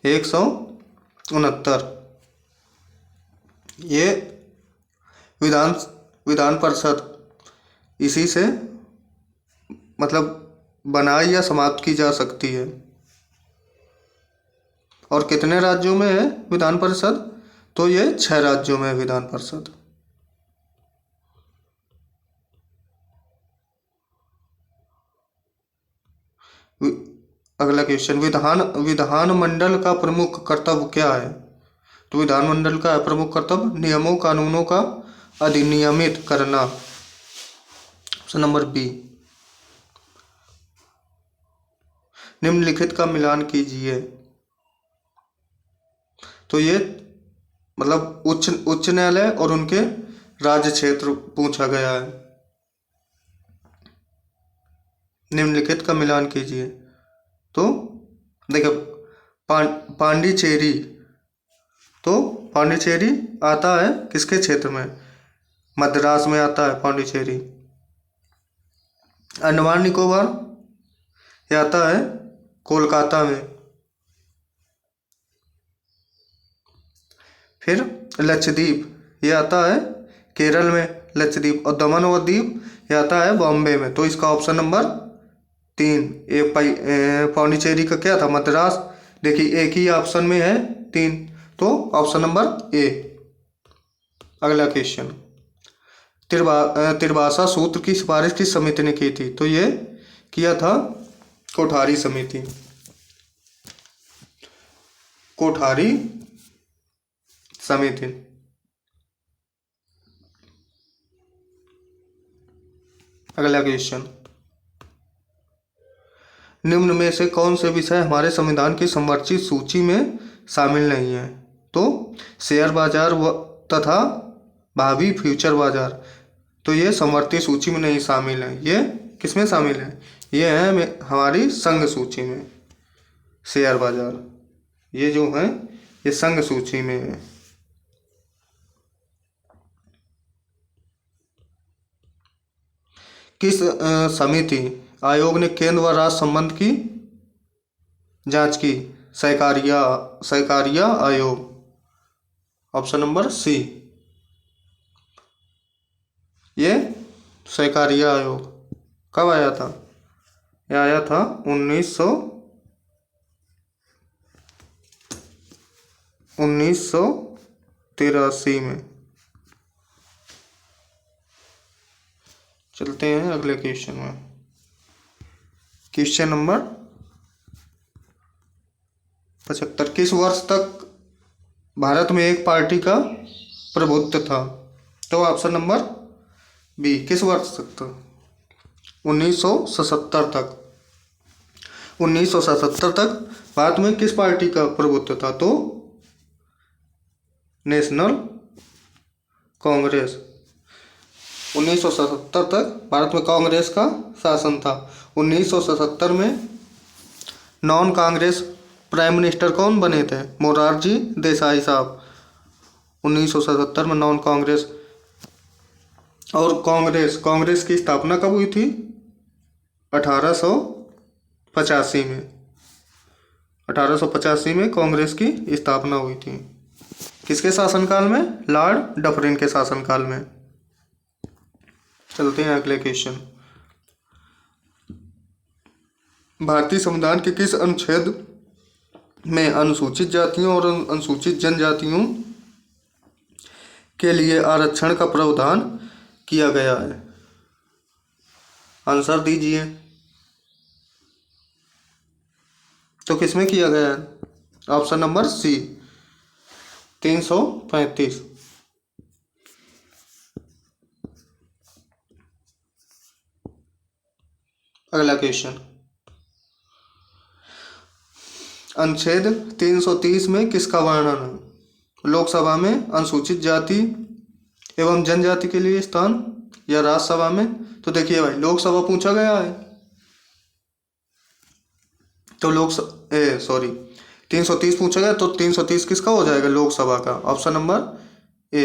169। ये विधान परिषद इसी से मतलब बनाई या समाप्त की जा सकती है। और कितने राज्यों में है विधान परिषद? तो ये 6 राज्यों में है विधान परिषद। अगला क्वेश्चन, विधानमंडल का प्रमुख कर्तव्य क्या है? तो विधानमंडल का प्रमुख कर्तव्य नियमों कानूनों का अधिनियमित करना। Option number B. निम्नलिखित का मिलान कीजिए। तो ये मतलब उच्च न्यायालय और उनके राज्य क्षेत्र पूछा गया है। निम्नलिखित का मिलान कीजिए। तो देखो पांडिचेरी, तो पांडिचेरी आता है किसके क्षेत्र में? मद्रास में आता है पांडिचेरी। अंडमान निकोबार ये आता है कोलकाता में। फिर लक्षद्वीप ये आता है केरल में, लक्षद्वीप। और दमन और दीव ये आता है बॉम्बे में। तो इसका ऑप्शन नंबर 3 पांडिचेरी का क्या था? मद्रास। देखिए एक ही ऑप्शन में है 3, तो ऑप्शन नंबर ए। अगला क्वेश्चन, त्रिभाषा सूत्र की सिफारिश किस समिति ने की थी? तो ये किया था कोठारी समिति, कोठारी समिति। अगला क्वेश्चन, निम्न में से कौन से विषय हमारे संविधान की संरक्षित सूची में शामिल नहीं है? तो शेयर बाजार तथा भावी फ्यूचर बाजार, तो ये संवर्ती सूची में नहीं शामिल है। ये किसमें शामिल है? ये है हमारी संघ सूची में। शेयर बाजार ये जो है ये संघ सूची में है। किस समिति आयोग ने केंद्र व राज्य संबंध की जांच की? सहकारिता आयोग, ऑप्शन नंबर सी। ये सहकारिता आयोग कब आया था? यह आया था 1983 में। चलते हैं अगले क्वेश्चन में। क्वेश्चन नंबर 75, किस वर्ष तक भारत में एक पार्टी का प्रभुत्व था? तो ऑप्शन नंबर बी, किस वर्ष तक था? 1977 तक। 1977 तक भारत में किस पार्टी का प्रभुत्व था? तो नेशनल कांग्रेस। 1977 तक भारत में कांग्रेस का शासन था। 1977 में नॉन कांग्रेस प्राइम मिनिस्टर कौन बने थे? मोरारजी देसाई साहब। 1977 में नॉन कांग्रेस। और कांग्रेस की स्थापना कब हुई थी? 1885 में। 1885 में कांग्रेस की स्थापना हुई थी। किसके शासनकाल में? लॉर्ड डफरिन के शासनकाल में। चलते हैं अगले क्वेश्चन, भारतीय संविधान के किस अनुच्छेद में अनुसूचित जातियों और अनुसूचित जनजातियों के लिए आरक्षण का प्रावधान किया गया है? आंसर दीजिए। तो किसमें किया गया है? Option number C, 335। अगला क्वेश्चन, अनुच्छेद 330 में किसका वर्णन है? लोकसभा में अनुसूचित जाति एवं जनजाति के लिए स्थान या राज्यसभा में? तो देखिए भाई, लोकसभा पूछा गया है तो 330 पूछा गया, तो 330 किसका हो जाएगा? लोकसभा का। ऑप्शन नंबर ए।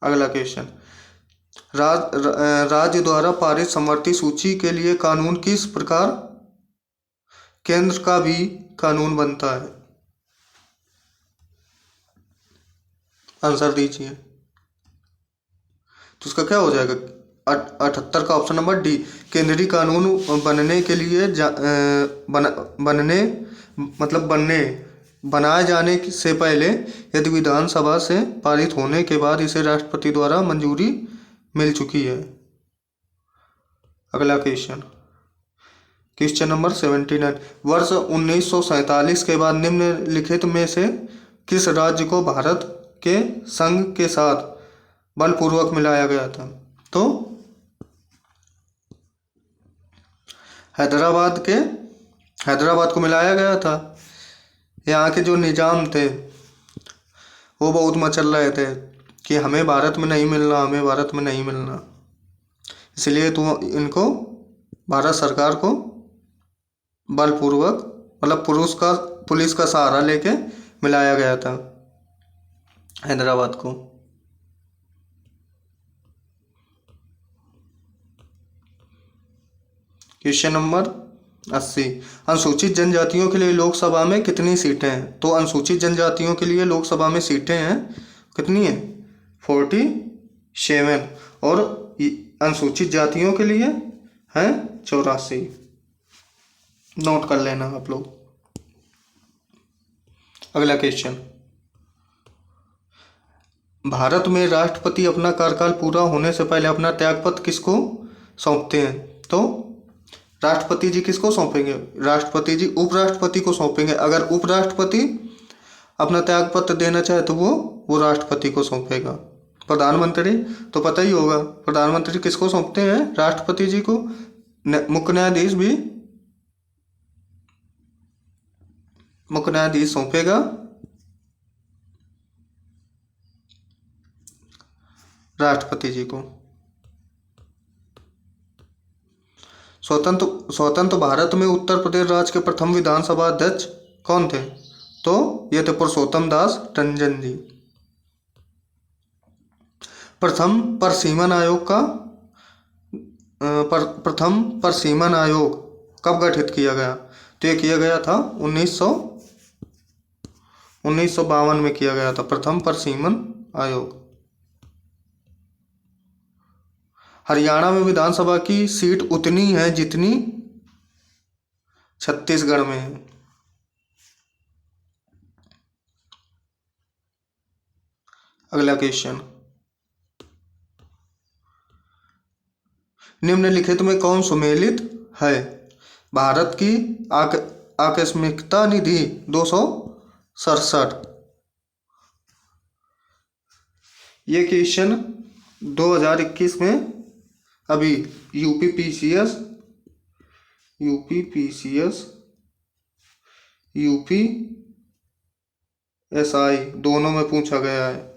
अगला क्वेश्चन, राज्य द्वारा पारित समवर्ती सूची के लिए कानून किस प्रकार केंद्र का भी कानून बनता है? आंसर दीजिए। तो उसका क्या हो जाएगा? 78 का ऑप्शन नंबर डी। केंद्रीय कानून बनने के लिए बनाए जाने से पहले यदि विधानसभा से पारित होने के बाद इसे राष्ट्रपति द्वारा मंजूरी मिल चुकी है। अगला क्वेश्चन, क्वेश्चन नंबर 79, वर्ष 1947 के बाद निम्नलिखित में से किस राज्य को भारत के संघ के साथ बलपूर्वक मिलाया गया था? तो हैदराबाद को मिलाया गया था। यहाँ के जो निजाम थे वो बहुत मचल रहे थे कि हमें भारत में नहीं मिलना, हमें भारत में नहीं मिलना। इसलिए तो इनको भारत सरकार को बलपूर्वक मतलब पुलिस का सहारा लेके मिलाया गया था हैदराबाद को। क्वेश्चन नंबर 80, अनुसूचित जनजातियों के लिए लोकसभा में कितनी सीटें हैं? तो अनुसूचित जनजातियों के लिए लोकसभा में सीटें हैं कितनी है? 47। और अनुसूचित जातियों के लिए हैं 84। नोट कर लेना आप लोग। अगला क्वेश्चन, भारत में राष्ट्रपति अपना कार्यकाल पूरा होने से पहले अपना त्यागपत्र किसको सौंपते हैं? तो राष्ट्रपति जी किसको सौंपेंगे? राष्ट्रपति जी उपराष्ट्रपति को सौंपेंगे। अगर उपराष्ट्रपति अपना त्यागपत्र देना चाहे तो वो राष्ट्रपति को सौंपेगा। प्रधानमंत्री तो पता ही होगा, प्रधानमंत्री किसको सौंपते हैं? राष्ट्रपति जी को। मुख्य न्यायाधीश भी मुख्य न्यायाधीश सौंपेगा राष्ट्रपति जी को। स्वतंत्र भारत में उत्तर प्रदेश राज्य के प्रथम विधानसभा अध्यक्ष कौन थे? तो ये थे पुरुषोत्तम दास टंडन जी। प्रथम परसीमन आयोग कब गठित किया गया? तो ये किया गया था 1952 में किया गया था प्रथम परसीमन आयोग। हरियाणा में विधानसभा की सीट उतनी है जितनी छत्तीसगढ़ में है। अगला क्वेश्चन, निम्नलिखित में कौन सुमेलित है? भारत की आकस्मिकता निधि 267। ये क्वेश्चन 2021 में अभी यूपीपीसीएस यूपीएसआई दोनों में पूछा गया है।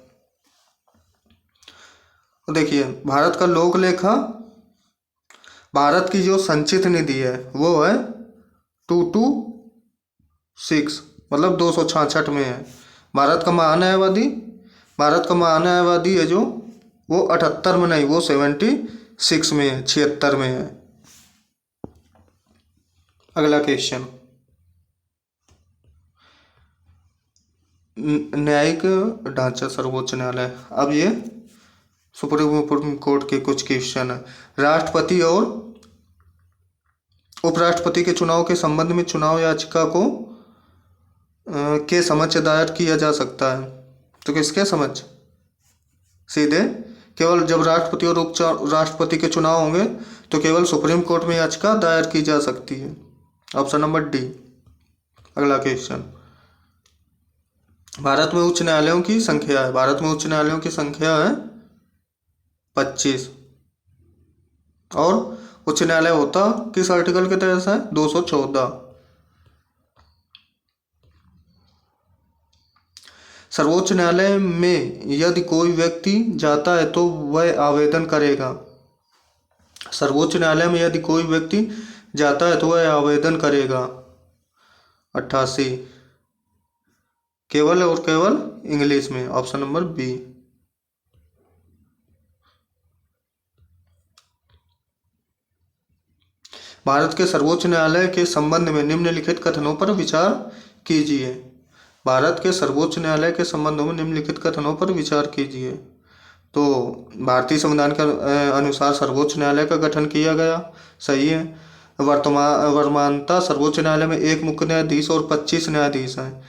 देखिए, भारत का लोक लेखा, भारत की जो संचित निधि है वो है 226 मतलब 266 में है। भारत का महान्यायवादी है जो वो 78 में नहीं, वो 76 में है, 76 में है। अगला क्वेश्चन, न्यायिक ढांचा सर्वोच्च न्यायालय। अब ये सुप्रीम कोर्ट के कुछ क्वेश्चन है। राष्ट्रपति और उपराष्ट्रपति के चुनाव के संबंध में चुनाव याचिका को के समक्ष दायर किया जा सकता है। तो किसके समक्ष? सीधे केवल जब राष्ट्रपति और उप राष्ट्रपति के चुनाव होंगे तो केवल सुप्रीम कोर्ट में याचिका दायर की जा सकती है। Option number D. अगला क्वेश्चन, भारत में उच्च न्यायालयों की संख्या है। भारत में उच्च न्यायालयों की संख्या है 25। और उच्च न्यायालय होता किस आर्टिकल के तहत है? 214। सर्वोच्च न्यायालय में यदि कोई व्यक्ति जाता है तो वह आवेदन करेगा। सर्वोच्च न्यायालय में यदि कोई व्यक्ति जाता है तो वह आवेदन करेगा। 88 केवल और केवल इंग्लिश में। Option number B. भारत के सर्वोच्च न्यायालय के संबंध में निम्नलिखित कथनों पर विचार कीजिए। भारत के सर्वोच्च न्यायालय के संबंध में निम्नलिखित कथनों पर विचार कीजिए। तो भारतीय संविधान के अनुसार सर्वोच्च न्यायालय का गठन किया गया, सही है। वर्तमानता सर्वोच्च न्यायालय में एक मुख्य न्यायाधीश और 25 न्यायाधीश हैं।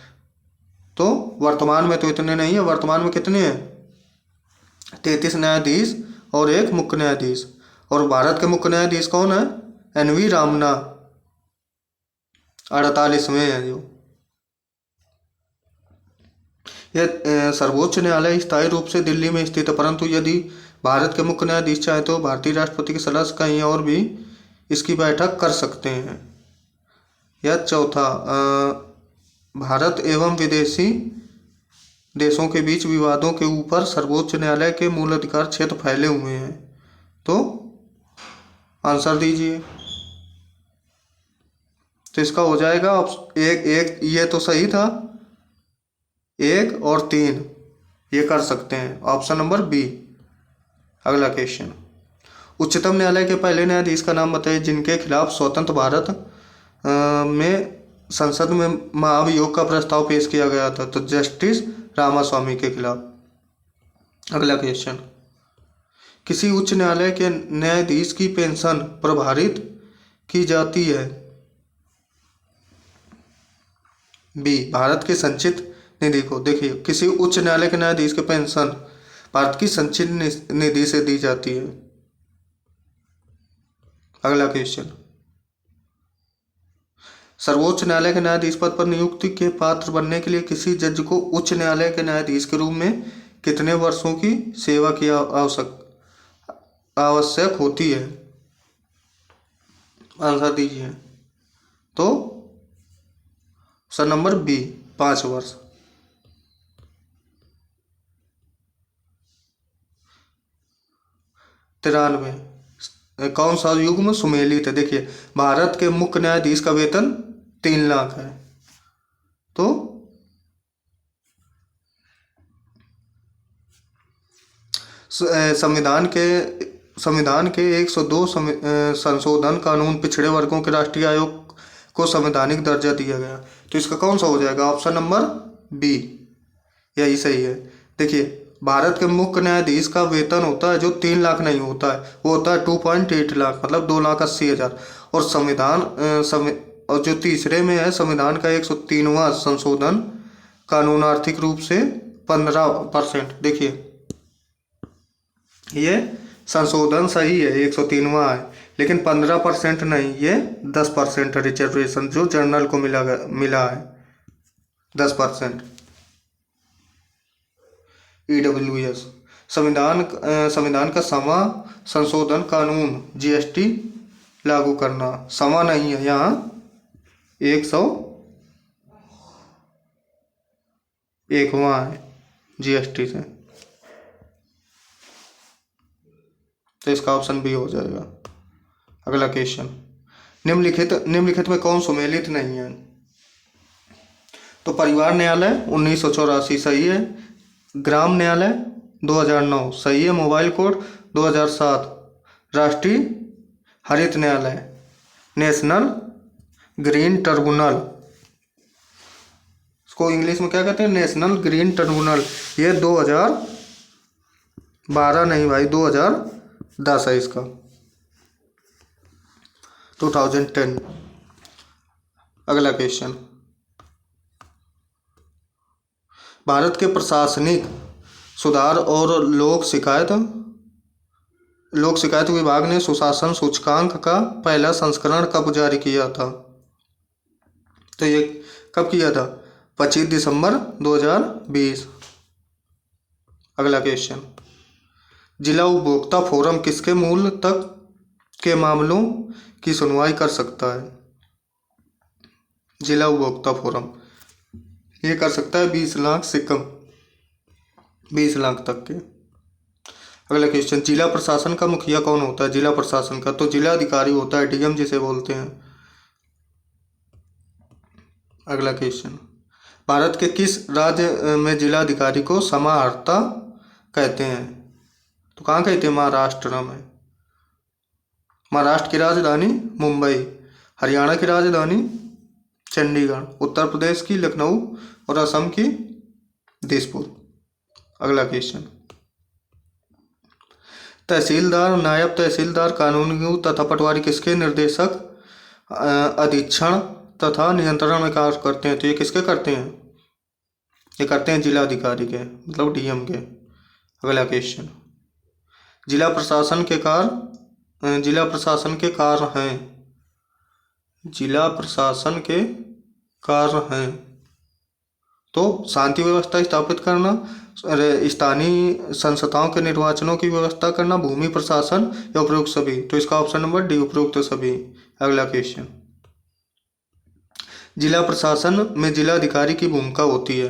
तो वर्तमान में तो इतने नहीं है, वर्तमान में कितने हैं? 33 न्यायाधीश और एक मुख्य न्यायाधीश। और भारत के मुख्य न्यायाधीश कौन है? NV रामना 48वें है जो। यह सर्वोच्च न्यायालय स्थायी रूप से दिल्ली में स्थित है, परंतु यदि भारत के मुख्य न्यायाधीश चाहे तो भारतीय राष्ट्रपति की सलाह से कहीं और भी इसकी बैठक कर सकते हैं। यह चौथा, भारत एवं विदेशी देशों के बीच विवादों के ऊपर सर्वोच्च न्यायालय के मूल अधिकार क्षेत्र फैले हुए हैं? तो आंसर दीजिए। तो इसका हो जाएगा एक एक, ये तो सही था, 1 और 3 ये कर सकते हैं, ऑप्शन नंबर बी। अगला क्वेश्चन, उच्चतम न्यायालय के पहले न्यायाधीश का नाम बताइए जिनके खिलाफ स्वतंत्र भारत में संसद में महाभियोग का प्रस्ताव पेश किया गया था। तो जस्टिस रामास्वामी के खिलाफ। अगला क्वेश्चन, किसी उच्च न्यायालय के न्यायाधीश की पेंशन प्रभारित की जाती है? बी, भारत के संचित निधि को। देखिए, किसी उच्च न्यायालय के न्यायाधीश की पेंशन भारत की संचित निधि से दी जाती है। अगला क्वेश्चन, सर्वोच्च न्यायालय के न्यायाधीश पद पर नियुक्ति के पात्र बनने के लिए किसी जज को उच्च न्यायालय के न्यायाधीश के रूप में कितने वर्षों की सेवा की आवश्यक होती है? आंसर दीजिए। तो ऑप्शन नंबर बी, 5 वर्ष। 93 कौन सा युग्म सुमेलित है? देखिए, भारत के मुख्य न्यायाधीश का वेतन 3 लाख है। तो संविधान के 102 संशोधन कानून पिछड़े वर्गों के राष्ट्रीय आयोग को संवैधानिक दर्जा दिया गया। तो इसका कौन सा हो जाएगा? ऑप्शन नंबर बी, यही सही है। देखिए, भारत के मुख्य न्यायाधीश का वेतन होता है जो 3 लाख नहीं होता है, वो होता है 2.8 लाख, मतलब 2,80,000। और और जो तीसरे में है, संविधान का 103वां संशोधन कानून आर्थिक रूप से 15%। देखिए, ये संशोधन सही है, 103वां है, लेकिन 15% नहीं, ये 10% रिजर्वेशन जो जनरल को मिला है, 10% EWS। संविधान का समा संशोधन कानून GST लागू करना, समा नहीं है यहाँ, 101वां है GST से। तो इसका ऑप्शन बी हो जाएगा। अगला क्वेश्चन, निम्नलिखित में कौन सुमेलित नहीं है? तो परिवार न्यायालय 1984 सही है, ग्राम न्यायालय 2009 सही है, मोबाइल कोड 2007, राष्ट्रीय हरित न्यायालय, नेशनल ग्रीन ट्रिब्यूनल, इसको इंग्लिश में क्या कहते हैं? नेशनल ग्रीन ट्रिब्यूनल, ये 2012 नहीं भाई, 2010 है इसका, 2010। अगला क्वेश्चन, भारत के प्रशासनिक सुधार और लोक शिकायत विभाग ने सुशासन सूचकांक का पहला संस्करण कब जारी किया था? तो ये कब किया था? 25 दिसंबर 2020। अगला क्वेश्चन, जिला उपभोक्ता फोरम किसके मूल्य तक के मामलों की सुनवाई कर सकता है? जिला उपभोक्ता फोरम ये कर सकता है 20 लाख से कम, 20 लाख तक के। अगला क्वेश्चन, जिला प्रशासन का मुखिया कौन होता है? जिला प्रशासन का तो जिला अधिकारी होता है, DM जिसे बोलते हैं। अगला क्वेश्चन, भारत के किस राज्य में जिला अधिकारी को समाहर्ता कहते हैं? तो कहाँ कहते हैं? महाराष्ट्र में। महाराष्ट्र की राजधानी मुंबई, हरियाणा की राजधानी चंडीगढ़, उत्तर प्रदेश की लखनऊ और असम की दिसपुर। अगला क्वेश्चन, तहसीलदार, नायब तहसीलदार, कानूनी तथा पटवारी किसके निर्देशक, अधीक्षण तथा नियंत्रण में कार्य करते हैं? तो ये किसके करते हैं? ये करते हैं जिला अधिकारी के, मतलब DM के। अगला क्वेश्चन, जिला प्रशासन के कार्य हैं। जिला प्रशासन के कार्य हैं तो शांति व्यवस्था स्थापित करना, स्थानीय संस्थाओं के निर्वाचनों की व्यवस्था करना, भूमि प्रशासन या उपरोक्त सभी। तो इसका ऑप्शन नंबर डी, उपरोक्त सभी। अगला क्वेश्चन, जिला प्रशासन में जिला अधिकारी की भूमिका होती है।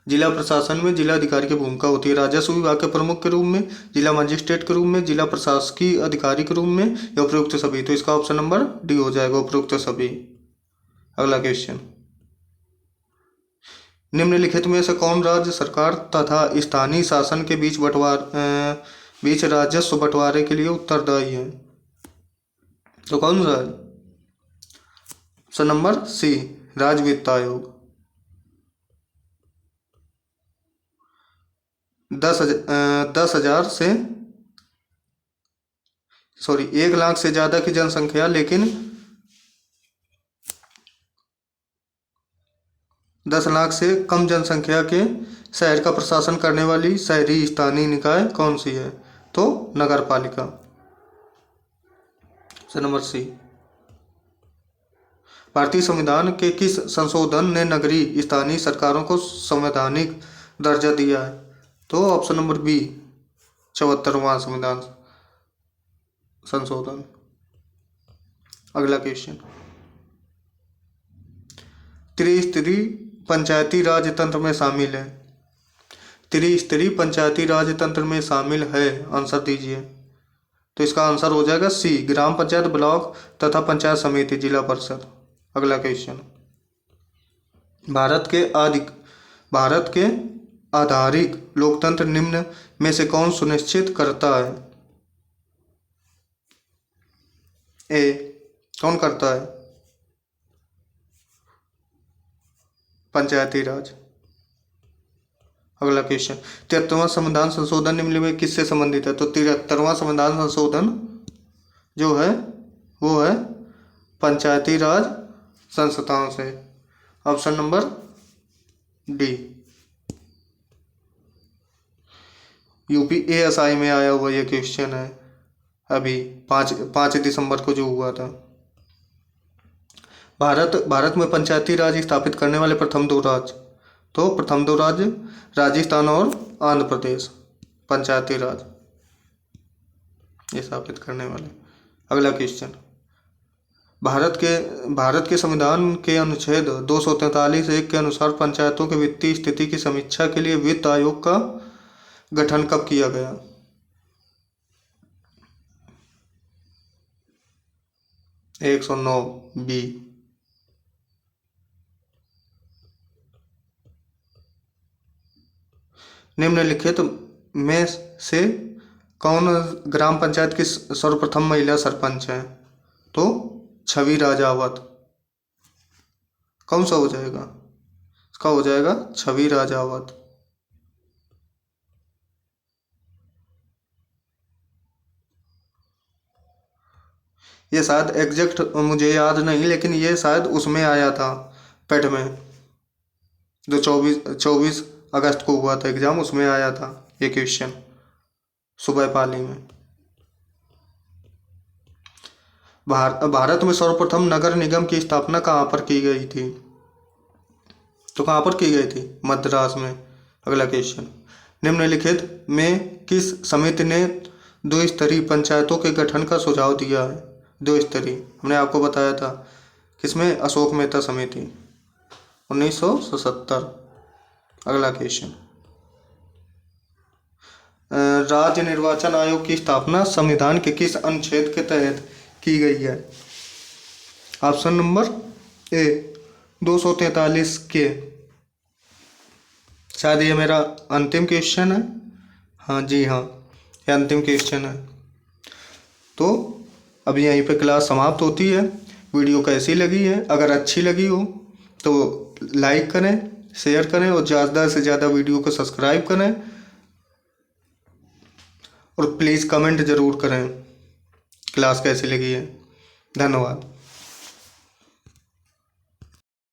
जिला प्रशासन में जिला अधिकारी की भूमिका होती है। राजस्व विभाग के प्रमुख के रूप में, जिला मजिस्ट्रेट के रूप में, जिला प्रशासकीय अधिकारी के रूप में, या उपयुक्त सभी। तो इसका ऑप्शन नंबर डी हो जाएगा, उपयुक्त सभी। अगला क्वेश्चन, निम्नलिखित में से कौन राज्य सरकार तथा स्थानीय शासन के बीच राजस्व बंटवारे के लिए उत्तरदायी है? तो कौन सा है? ऑप्शन नंबर सी, राज्य वित्त आयोग। 1 लाख से ज्यादा की जनसंख्या लेकिन 10 लाख से कम जनसंख्या के शहर का प्रशासन करने वाली शहरी स्थानीय निकाय कौन सी है? तो नगर पालिका। Option number C. भारतीय संविधान के किस संशोधन ने नगरीय स्थानीय सरकारों को संवैधानिक दर्जा दिया है? तो ऑप्शन नंबर बी, 74वां संविधान संशोधन। अगला क्वेश्चन, त्रिस्तरीय पंचायती राज तंत्र में शामिल है। त्रिस्तरीय पंचायती राज तंत्र में शामिल है, आंसर दीजिए। तो इसका आंसर हो जाएगा सी, ग्राम पंचायत, ब्लॉक तथा पंचायत समिति, जिला परिषद। अगला क्वेश्चन, भारत के आधारिक लोकतंत्र निम्न में से कौन सुनिश्चित करता है? ए, कौन करता है? पंचायती राज। अगला क्वेश्चन, 73वां संविधान संशोधन निम्न में किससे संबंधित है? तो 73वां संविधान संशोधन जो है वो है पंचायती राज संस्थाओं से। Option number D. UPSI में आया हुआ ये क्वेश्चन है, अभी 5 दिसंबर को जो हुआ था। भारत में पंचायती राज स्थापित करने वाले प्रथम 2 राज्य, तो प्रथम 2 राज्य राजस्थान और आंध्र प्रदेश, पंचायती राज ये स्थापित करने वाले। अगला क्वेश्चन, भारत के संविधान के अनुच्छेद 243(1) के अनुसार पंचायतों के वित्तीय स्थिति की समीक्षा के लिए वित्त आयोग का गठन कब किया गया? एक 109 बी। निम्नलिखित में से कौन ग्राम पंचायत की सर्वप्रथम महिला सरपंच है? तो छवि राजावत। कौन सा हो जाएगा? इसका हो जाएगा छवि राजावत। ये शायद एग्जैक्ट मुझे याद नहीं, लेकिन ये शायद उसमें आया था पेट में, जो 24 अगस्त को हुआ था एग्जाम, उसमें आया था ये क्वेश्चन सुबह पाली में। भारत में सर्वप्रथम नगर निगम की स्थापना कहाँ पर की गई थी? तो कहाँ पर की गई थी? मद्रास में। अगला क्वेश्चन, निम्नलिखित में किस समिति ने 2 स्तरीय पंचायतों के गठन का सुझाव दिया है? 2 स्तरीय हमने आपको बताया था, किसमें? अशोक मेहता समिति, 1977। अगला क्वेश्चन, राज्य निर्वाचन आयोग की स्थापना संविधान के किस अनुच्छेद के तहत की गई है? ऑप्शन नंबर ए, 243 के। शायद ये मेरा अंतिम क्वेश्चन है। हाँ जी हाँ, ये अंतिम क्वेश्चन है। तो अब यहीं पे क्लास समाप्त होती है। वीडियो कैसी लगी है? अगर अच्छी लगी हो तो लाइक करें, शेयर करें और ज़्यादा से ज़्यादा वीडियो को सब्सक्राइब करें और प्लीज़ कमेंट ज़रूर करें क्लास कैसी लगी है। धन्यवाद।